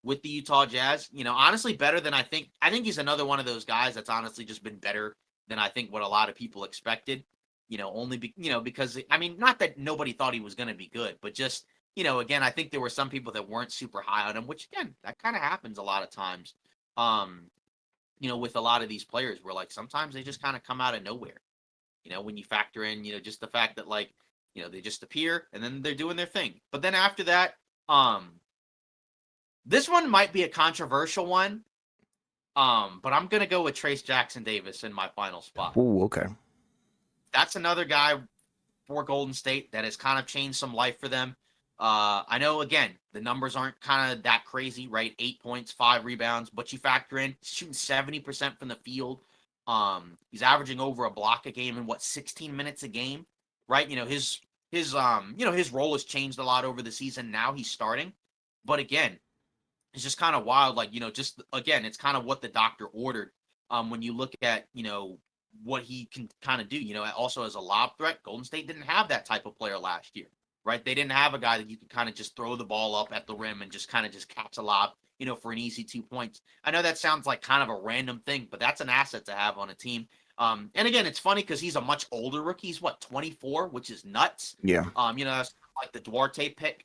With the Utah Jazz, honestly better than I think. I think he's another one of those guys that's honestly just been better than I think what a lot of people expected. Because I mean, not that nobody thought he was going to be good, but just, again, I think there were some people that weren't super high on him, which again, that kind of happens a lot of times. Um, with a lot of these players where like sometimes they just kind of come out of nowhere. When you factor in, just the fact that like They just appear and then they're doing their thing. But then after that, this one might be a controversial one. But I'm gonna go with Trace Jackson Davis in my final spot. Ooh, okay. That's another guy for Golden State that has kind of changed some life for them. I know, again, the numbers aren't kind of that crazy, right? 8 points, 5 rebounds, but you factor in shooting 70% from the field. He's averaging over a block a game in 16 minutes a game, right? His role has changed a lot over the season. Now he's starting, but again, it's just kind of wild. Just again, it's kind of what the doctor ordered. When you look at, what he can kind of do, also as a lob threat, Golden State didn't have that type of player last year, right? They didn't have a guy that you could kind of just throw the ball up at the rim and just kind of just catch a lob, for an easy 2 points. I know that sounds like kind of a random thing, but that's an asset to have on a team. And again, it's funny because he's a much older rookie. He's 24, which is nuts. Yeah. That's like the Duarte pick,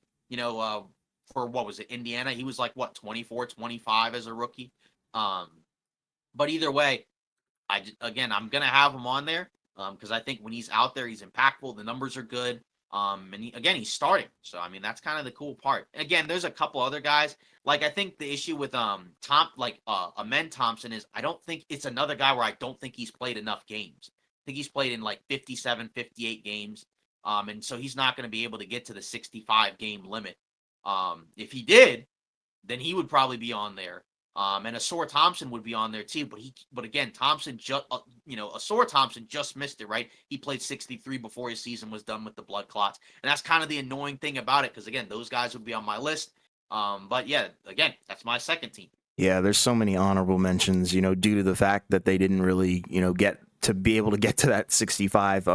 for what was it, Indiana? He was like 24, 25 as a rookie. But either way, I'm gonna have him on there because I think when he's out there, he's impactful. The numbers are good. And he's starting. So I mean, that's kind of the cool part. And again, there's a couple other guys. Like I think the issue with Amen Thompson is I don't think it's another guy where I don't think he's played enough games. I think he's played in like 57, 58 games. And so he's not going to be able to get to the 65 game limit. If he did, then he would probably be on there. And Asor Thompson would be on there too, but again, Asor Thompson just missed it, right? He played 63 before his season was done with the blood clots, and that's kind of the annoying thing about it, because again, those guys would be on my list. But yeah, again, that's my second team. Yeah, there's so many honorable mentions, due to the fact that they didn't really, get to be able to get to that 65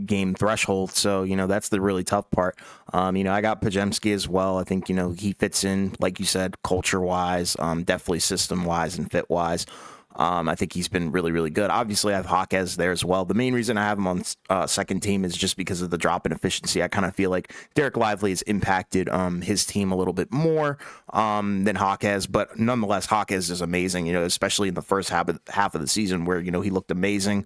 game threshold. So, that's the really tough part. I got Podziemski as well. I think, he fits in, like you said, culture-wise, definitely system-wise and fit-wise. I think he's been really, really good. Obviously, I have Jaquez there as well. The main reason I have him on second team is just because of the drop in efficiency. I kind of feel like Derek Lively has impacted his team a little bit more than Jaquez, but nonetheless, Jaquez is amazing, especially in the first half of the season where, he looked amazing.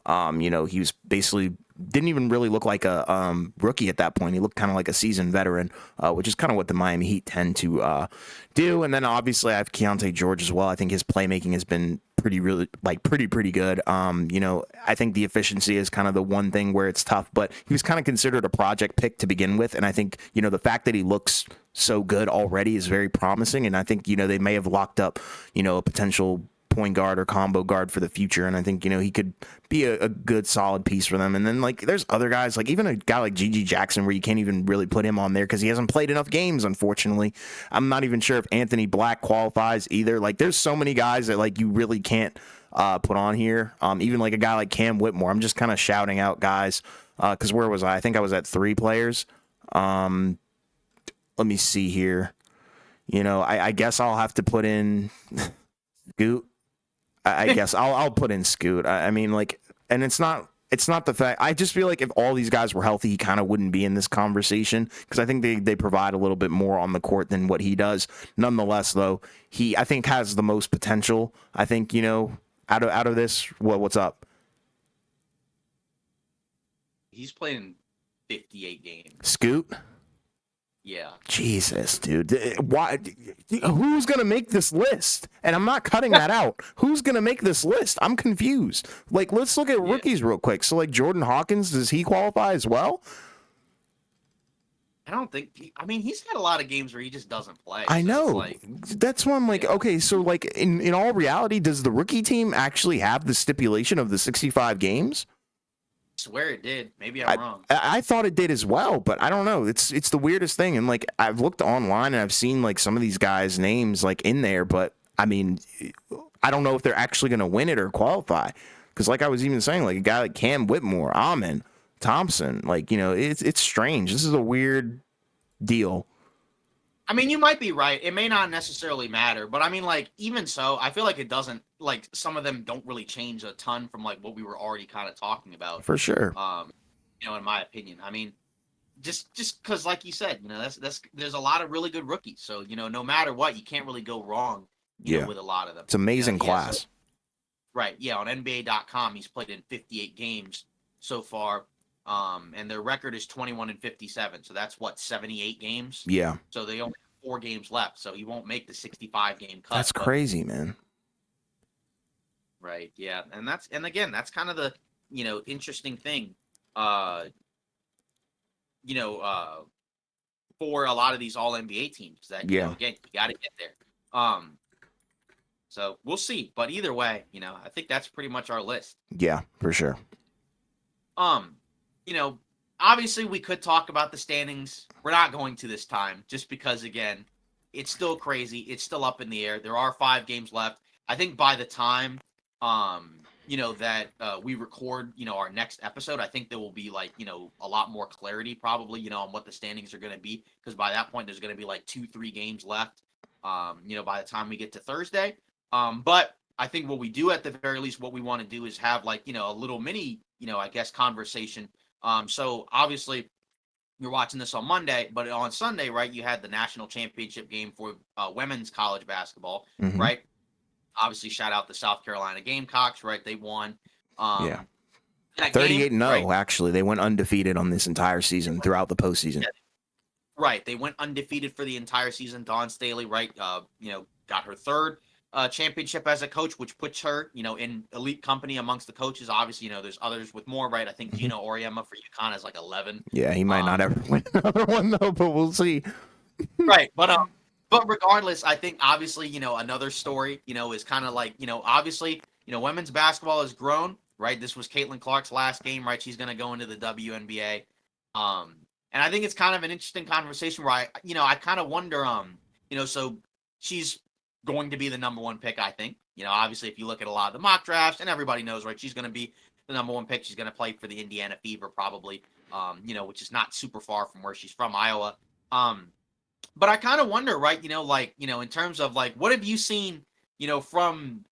He was basically didn't even really look like a rookie at that point. He looked kind of like a seasoned veteran, which is kind of what the Miami Heat tend to do. And then obviously I have Keontae George as well. I think his playmaking has been pretty good. I think the efficiency is kind of the one thing where it's tough, but he was kind of considered a project pick to begin with. And I think, the fact that he looks so good already is very promising. And I think, they may have locked up, a potential point guard or combo guard for the future, and I think he could be a good solid piece for them. And then there's other guys, like even a guy like G.G. Jackson, where you can't even really put him on there because he hasn't played enough games, unfortunately. I'm not even sure if Anthony Black qualifies either. There's so many guys that you really can't put on here. Even a guy like Cam Whitmore. I'm just kind of shouting out guys because where was I? I think I was at 3 players. Let me see here. I guess I'll have to put in Scoot. I guess I'll put in Scoot. I mean, and it's not the fact. I just feel like if all these guys were healthy, he kind of wouldn't be in this conversation because I think they provide a little bit more on the court than what he does. Nonetheless, though, I think has the most potential. I think out of this, what's up? He's playing 58 games. Scoot. Yeah. Jesus, dude. Why? Who's going to make this list? And I'm not cutting that out. Who's going to make this list? I'm confused. Let's look at rookies real quick. So, Jordan Hawkins, does he qualify as well? I don't think. He's had a lot of games where he just doesn't play. I know. That's why I'm like, okay, so, in all reality, does the rookie team actually have the stipulation of the 65 games? Swear it did. Maybe I'm wrong. I thought it did as well, but I don't know. It's the weirdest thing. And I've looked online and I've seen some of these guys' names in there, but I mean, I don't know if they're actually going to win it or qualify. Because I was even saying, a guy like Cam Whitmore, Amen Thompson, it's strange. This is a weird deal. You might be right. It may not necessarily matter, but even so, I feel like it doesn't. Some of them don't really change a ton from what we were already kind of talking about. For sure. In my opinion, just because, like you said, there's a lot of really good rookies. So no matter what, you can't really go wrong. With a lot of them. It's amazing class. Right. Yeah. On NBA.com, he's played in 58 games so far. and their record is 21-57. So that's what, 78 games. Yeah, So they only have 4 games left. So he won't make the 65 game cut. that's crazy, man. Right. Yeah. And again, that's kind of the, interesting thing, for a lot of these all NBA teams that, again, you got to get there. So we'll see. But either way, I think that's pretty much our list. Yeah, for sure. Obviously we could talk about the standings. We're not going to this time just because, again, it's still crazy. It's still up in the air. There are 5 games left. I think by the time, that we record, our next episode, I think there will be like, a lot more clarity probably, on what the standings are going to be. Because by that point, there's going to be like 2-3 games left, by the time we get to Thursday. But I think what we do at the very least, what we want to do is have like, a little mini, I guess, conversation. So obviously you're watching this on Monday, but on Sunday, right, you had the national championship game for women's college basketball, right? Obviously, shout out the South Carolina Gamecocks, right? They won. 38-0, right? Actually. They went undefeated on this entire season throughout the postseason. Right. They went undefeated for the entire season. Dawn Staley, right, got her 3rd championship as a coach, which puts her, in elite company amongst the coaches. Obviously, there's others with more, right? I think Gino Auriemma for UConn has like 11. Yeah, he might not ever win another one though, but we'll see. Right, but regardless, I think obviously, another story, is kind of like, obviously, women's basketball has grown, right? This was Caitlin Clark's last game, right? She's going to go into the WNBA. And I think it's kind of an interesting conversation where I kind of wonder, so she's going to be the number 1 pick, I think. Obviously, if you look at a lot of the mock drafts, and everybody knows, right, she's going to be the number 1 pick. She's going to play for the Indiana Fever probably, which is not super far from where she's from, Iowa. But I kind of wonder, right, in terms of like, what have you seen, from,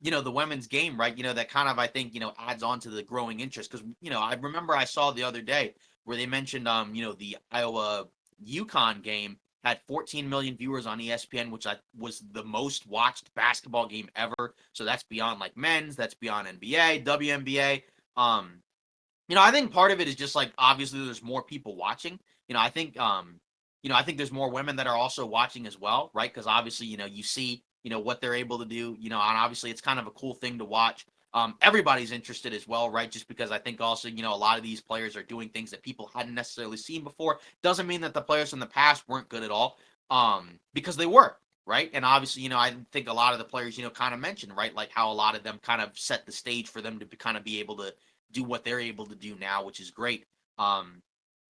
the women's game, right, that kind of, I think, adds on to the growing interest. Because, I remember I saw the other day where they mentioned, the Iowa UConn game had 14 million viewers on ESPN, which was the most watched basketball game ever. So that's beyond like men's, that's beyond NBA, WNBA. I think part of it is just like, obviously there's more people watching. I think, I think there's more women that are also watching as well, right? Because obviously, you see, what they're able to do, and obviously it's kind of a cool thing to watch. Everybody's interested as well, right? Just because I think also, a lot of these players are doing things that people hadn't necessarily seen before. Doesn't mean that the players in the past weren't good at all, because they were, right? And obviously, I think a lot of the players, kind of mentioned, right? Like how a lot of them kind of set the stage for them to kind of be able to do what they're able to do now, which is great.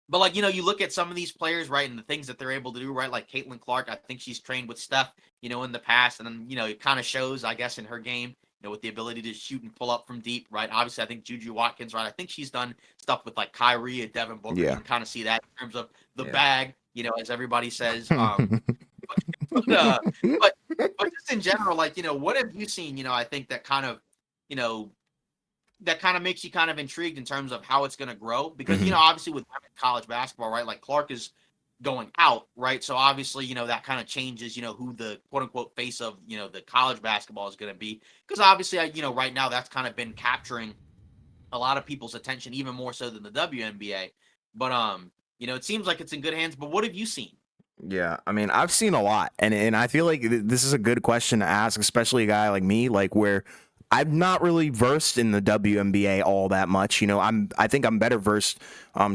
But like, you look at some of these players, right, and the things that they're able to do, right? Like Caitlin Clark, I think she's trained with Steph, in the past, and then, it kind of shows, I guess, in her game, with the ability to shoot and pull up from deep, right? Obviously, I think Juju Watkins, right? I think she's done stuff with like Kyrie and Devin Booker. Yeah. You can kind of see that in terms of the bag, as everybody says. But just in general, like, what have you seen? I think that kind of, that kind of makes you kind of intrigued in terms of how it's going to grow because, obviously with college basketball, right? Like Clark is going out, right? So obviously, that kind of changes, who the quote unquote face of, the college basketball is going to be. Because obviously, right now that's kind of been capturing a lot of people's attention, even more so than the WNBA. But, it seems like it's in good hands. But what have you seen? Yeah, I mean, I've seen a lot. And I feel like this is a good question to ask, especially a guy like me, like where I'm not really versed in the WNBA all that much. I think I'm better versed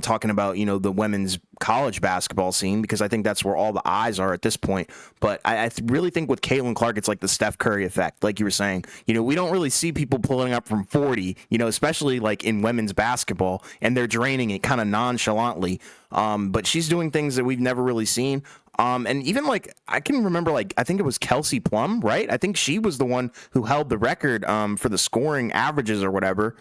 talking about, the women's college basketball scene because I think that's where all the eyes are at this point. But I really think with Caitlin Clark, it's like the Steph Curry effect, like you were saying. We don't really see people pulling up from 40, especially like in women's basketball, and they're draining it kind of nonchalantly. But she's doing things that we've never really seen. And even like I can remember, like I think it was Kelsey Plum, right? I think she was the one who held the record for the scoring averages or whatever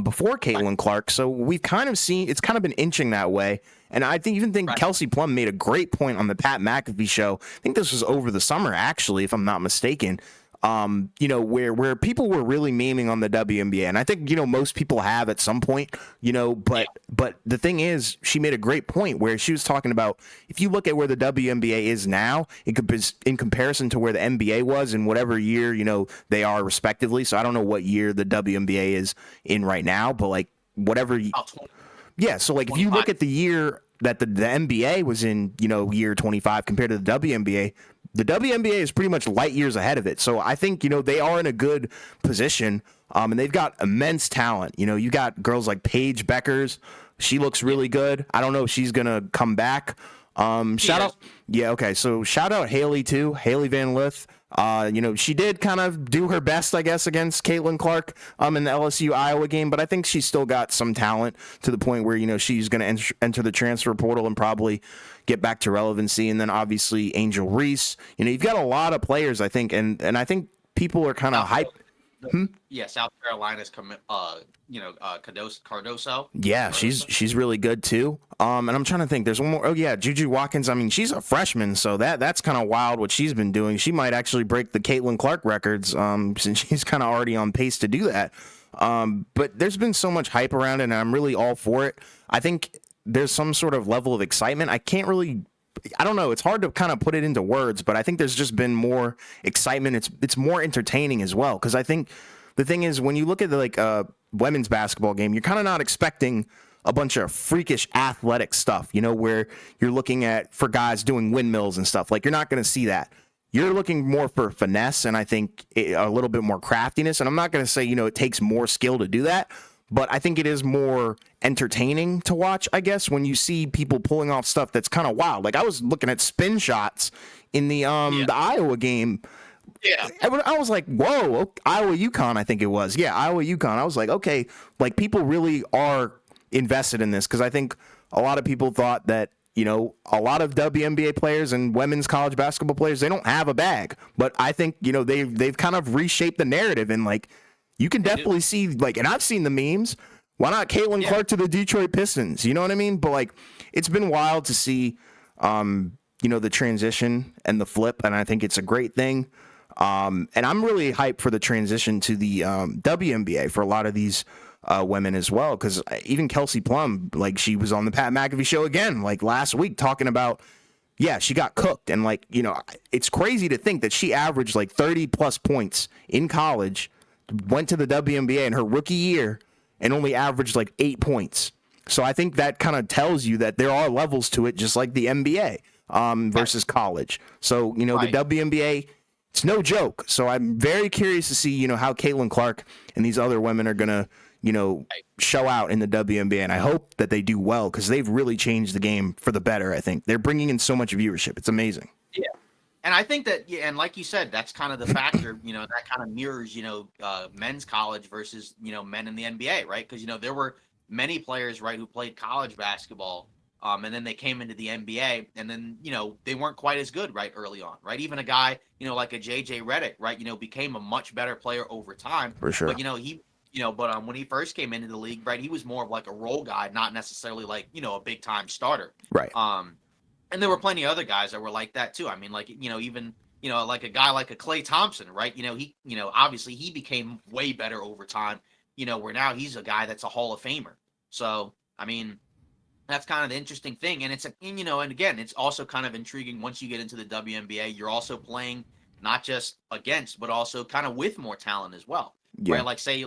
before Caitlin Clark. So we've kind of seen it's kind of been inching that way. And I think Kelsey Plum made a great point on the Pat McAfee show. I think this was over the summer, actually, if I'm not mistaken. Where people were really memeing on the WNBA. And I think, most people have at some point, but the thing is, she made a great point where she was talking about if you look at where the WNBA is now, it could be in comparison to where the NBA was in whatever year, they are respectively. So I don't know what year the WNBA is in right now, but like whatever. Yeah, so like if you 25. look at the year that the NBA was in, year 25 compared to the WNBA, the WNBA is pretty much light years ahead of it. So I think, they are in a good position, and they've got immense talent. You got girls like Paige Beckers. She looks really good. I don't know if she's going to come back. Shout out. Yeah, okay. So shout out Haley too, Haley Van Lith. She did kind of do her best, I guess, against Caitlin Clark in the LSU Iowa game, but I think she's still got some talent to the point where, she's going to enter the transfer portal and probably get back to relevancy. And then obviously Angel Reese. You've got a lot of players, I think, and I think people are kind of hyped. Yeah, South Carolina's Cardoso. Yeah, she's really good too. And I'm trying to think. There's one more. Oh yeah, Juju Watkins. I mean, she's a freshman, so that's kind of wild what she's been doing. She might actually break the Caitlin Clark records. Since she's kind of already on pace to do that. But there's been so much hype around it, and I'm really all for it. I think there's some sort of level of excitement. I don't know. It's hard to kind of put it into words, but I think there's just been more excitement. It's more entertaining as well. Because I think the thing is, when you look at the women's basketball game, you're kind of not expecting a bunch of freakish athletic stuff, where you're looking at for guys doing windmills and stuff. Like, you're not going to see that. You're looking more for finesse and I think a little bit more craftiness. And I'm not going to say, it takes more skill to do that. But I think it is more entertaining to watch, I guess, when you see people pulling off stuff that's kind of wild. Like I was looking at spin shots in the Iowa game. Yeah, I was like, whoa, Iowa UConn, I think it was. Yeah, Iowa UConn. I was like, okay, like people really are invested in this because I think a lot of people thought that, a lot of WNBA players and women's college basketball players, they don't have a bag. But I think, they've kind of reshaped the narrative and like, you can definitely see, like, and I've seen the memes. Why not Caitlin Clark to the Detroit Pistons? You know what I mean? But, like, it's been wild to see, the transition and the flip, and I think it's a great thing. And I'm really hyped for the transition to the WNBA for a lot of these women as well, because even Kelsey Plum, like, she was on the Pat McAfee show again, like, last week talking about, yeah, she got cooked. And, like, it's crazy to think that she averaged, like, 30-plus points in college, went to the WNBA in her rookie year and only averaged like 8 points. So I think that kind of tells you that there are levels to it, just like the NBA versus college. So, the WNBA, it's no joke. So I'm very curious to see, how Caitlin Clark and these other women are going to, show out in the WNBA. And I hope that they do well because they've really changed the game for the better, I think. They're bringing in so much viewership. It's amazing. Yeah. And I think that, and like you said, that's kind of the factor, that kind of mirrors, men's college versus, men in the NBA, right? Because, there were many players, right, who played college basketball, and then they came into the NBA, and then, they weren't quite as good, right, early on, right? Even a guy, like a JJ Redick, right, became a much better player over time. For sure. But, when he first came into the league, right, he was more of like a role guy, not necessarily like, a big time starter. Right. And there were plenty of other guys that were like that too. I mean, like, even, like a guy like a Klay Thompson, right? He, obviously he became way better over time, where now he's a guy that's a Hall of Famer. So, I mean, that's kind of the interesting thing. And and again, it's also kind of intriguing once you get into the WNBA, you're also playing not just against, but also kind of with more talent as well. Yeah. Right? Like say,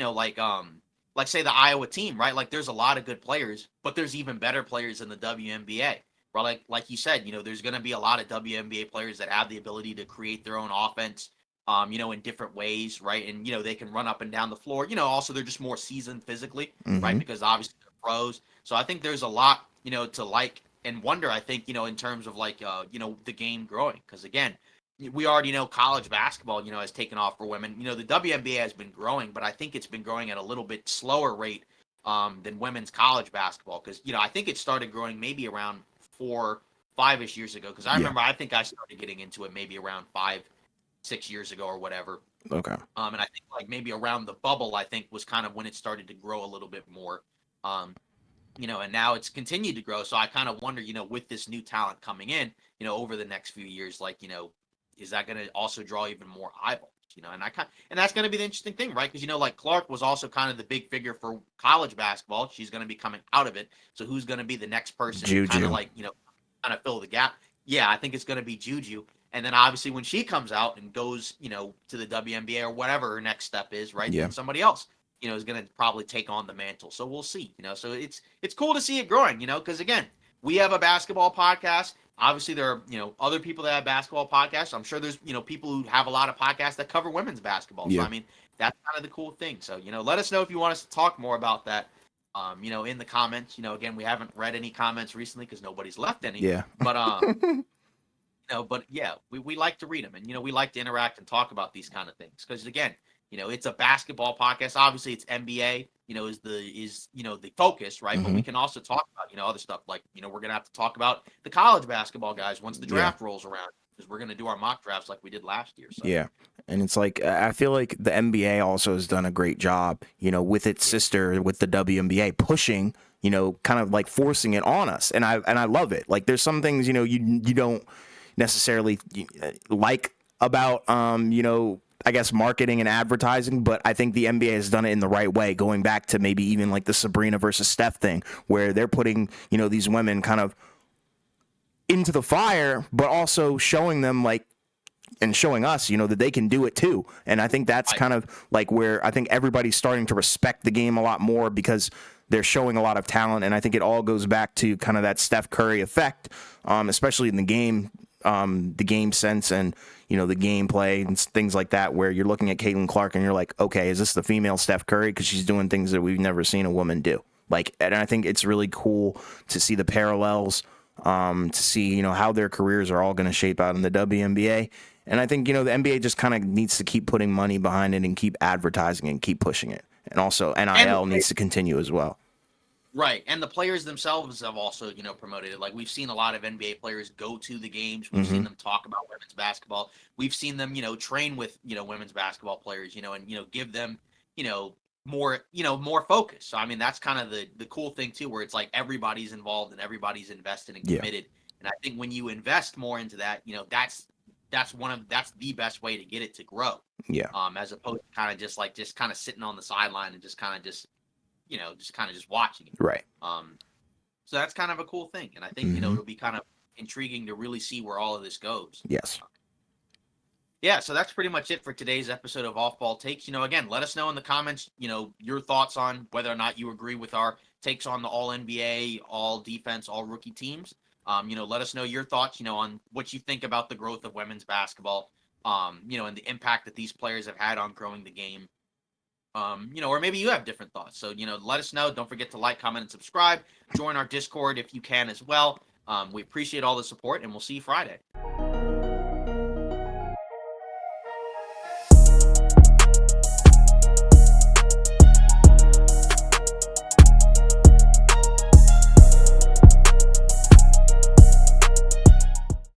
like say the Iowa team, right? Like there's a lot of good players, but there's even better players in the WNBA. Well, like you said, there's going to be a lot of WNBA players that have the ability to create their own offense, in different ways, right? And, they can run up and down the floor. Also they're just more seasoned physically, right? Because obviously they're pros. So I think there's a lot, to like and wonder, I think, in terms of like, the game growing. Because again, we already know college basketball, has taken off for women. The WNBA has been growing, but I think it's been growing at a little bit slower rate than women's college basketball. Because, I think it started growing maybe around 4-5-ish years ago, because I remember I think I started getting into it maybe around 5-6 years ago or whatever. Okay. And I think like maybe around the bubble, I think was kind of when it started to grow a little bit more. And now it's continued to grow. So I kind of wonder, with this new talent coming in, over the next few years, like, is that going to also draw even more eyeballs? And that's going to be the interesting thing, right? Because like Clark was also kind of the big figure for college basketball. She's going to be coming out of it. So who's going to be the next person to kind of like kind of fill the gap? Yeah, I think it's going to be Juju. And then obviously when she comes out and goes to the WNBA or whatever her next step is, right? Yeah. Then somebody else is going to probably take on the mantle. So we'll see. So it's cool to see it growing. Because again, we have a basketball podcast. Obviously, there are other people that have basketball podcasts. I'm sure there's people who have a lot of podcasts that cover women's basketball. So Yeah. I mean, that's kind of the cool thing. So let us know if you want us to talk more about that. In the comments. Again, we haven't read any comments recently because nobody's left any. Yeah. But but yeah, we like to read them, and we like to interact and talk about these kind of things because again, it's a basketball podcast. Obviously, it's NBA. Is the focus, right? But we can also talk about other stuff like we're gonna have to talk about the college basketball guys once the draft rolls around because we're gonna do our mock drafts like we did last year. So. Yeah. And it's like, I feel like the NBA also has done a great job, with its sister, with the WNBA, pushing, kind of like forcing it on us. And I love it. Like, there's some things, you don't necessarily like about, I guess, marketing and advertising, but I think the NBA has done it in the right way, going back to maybe even like the Sabrina versus Steph thing, where they're putting, these women kind of into the fire, but also showing them like, and showing us, that they can do it too. And I think that's kind of like where I think everybody's starting to respect the game a lot more because they're showing a lot of talent. And I think it all goes back to kind of that Steph Curry effect, especially in the game sense and, the gameplay and things like that, where you're looking at Caitlin Clark and you're like, okay, is this the female Steph Curry? Because she's doing things that we've never seen a woman do. Like, and I think it's really cool to see the parallels, to see, how their careers are all going to shape out in the WNBA. And I think, the NBA just kind of needs to keep putting money behind it and keep advertising and keep pushing it. And also NIL needs to continue as well. Right. And the players themselves have also, promoted it. Like, we've seen a lot of NBA players go to the games. We've seen them talk about women's basketball. We've seen them, train with, women's basketball players, and, give them, more focus. So, I mean, that's kind of the cool thing, too, where it's like everybody's involved and everybody's invested and committed. Yeah. And I think when you invest more into that, that's the best way to get it to grow. Yeah. As opposed to kind of just kind of sitting on the sideline and just watching it. Right. So that's kind of a cool thing. And I think, it'll be kind of intriguing to really see where all of this goes. Yes. Yeah, so that's pretty much it for today's episode of Off Ball Takes. Again, let us know in the comments, your thoughts on whether or not you agree with our takes on the all NBA, all defense, all rookie teams. Let us know your thoughts, on what you think about the growth of women's basketball, and the impact that these players have had on growing the game. Or maybe you have different thoughts. So, let us know. Don't forget to like, comment, and subscribe. Join our Discord if you can as well. We appreciate all the support, and we'll see you Friday.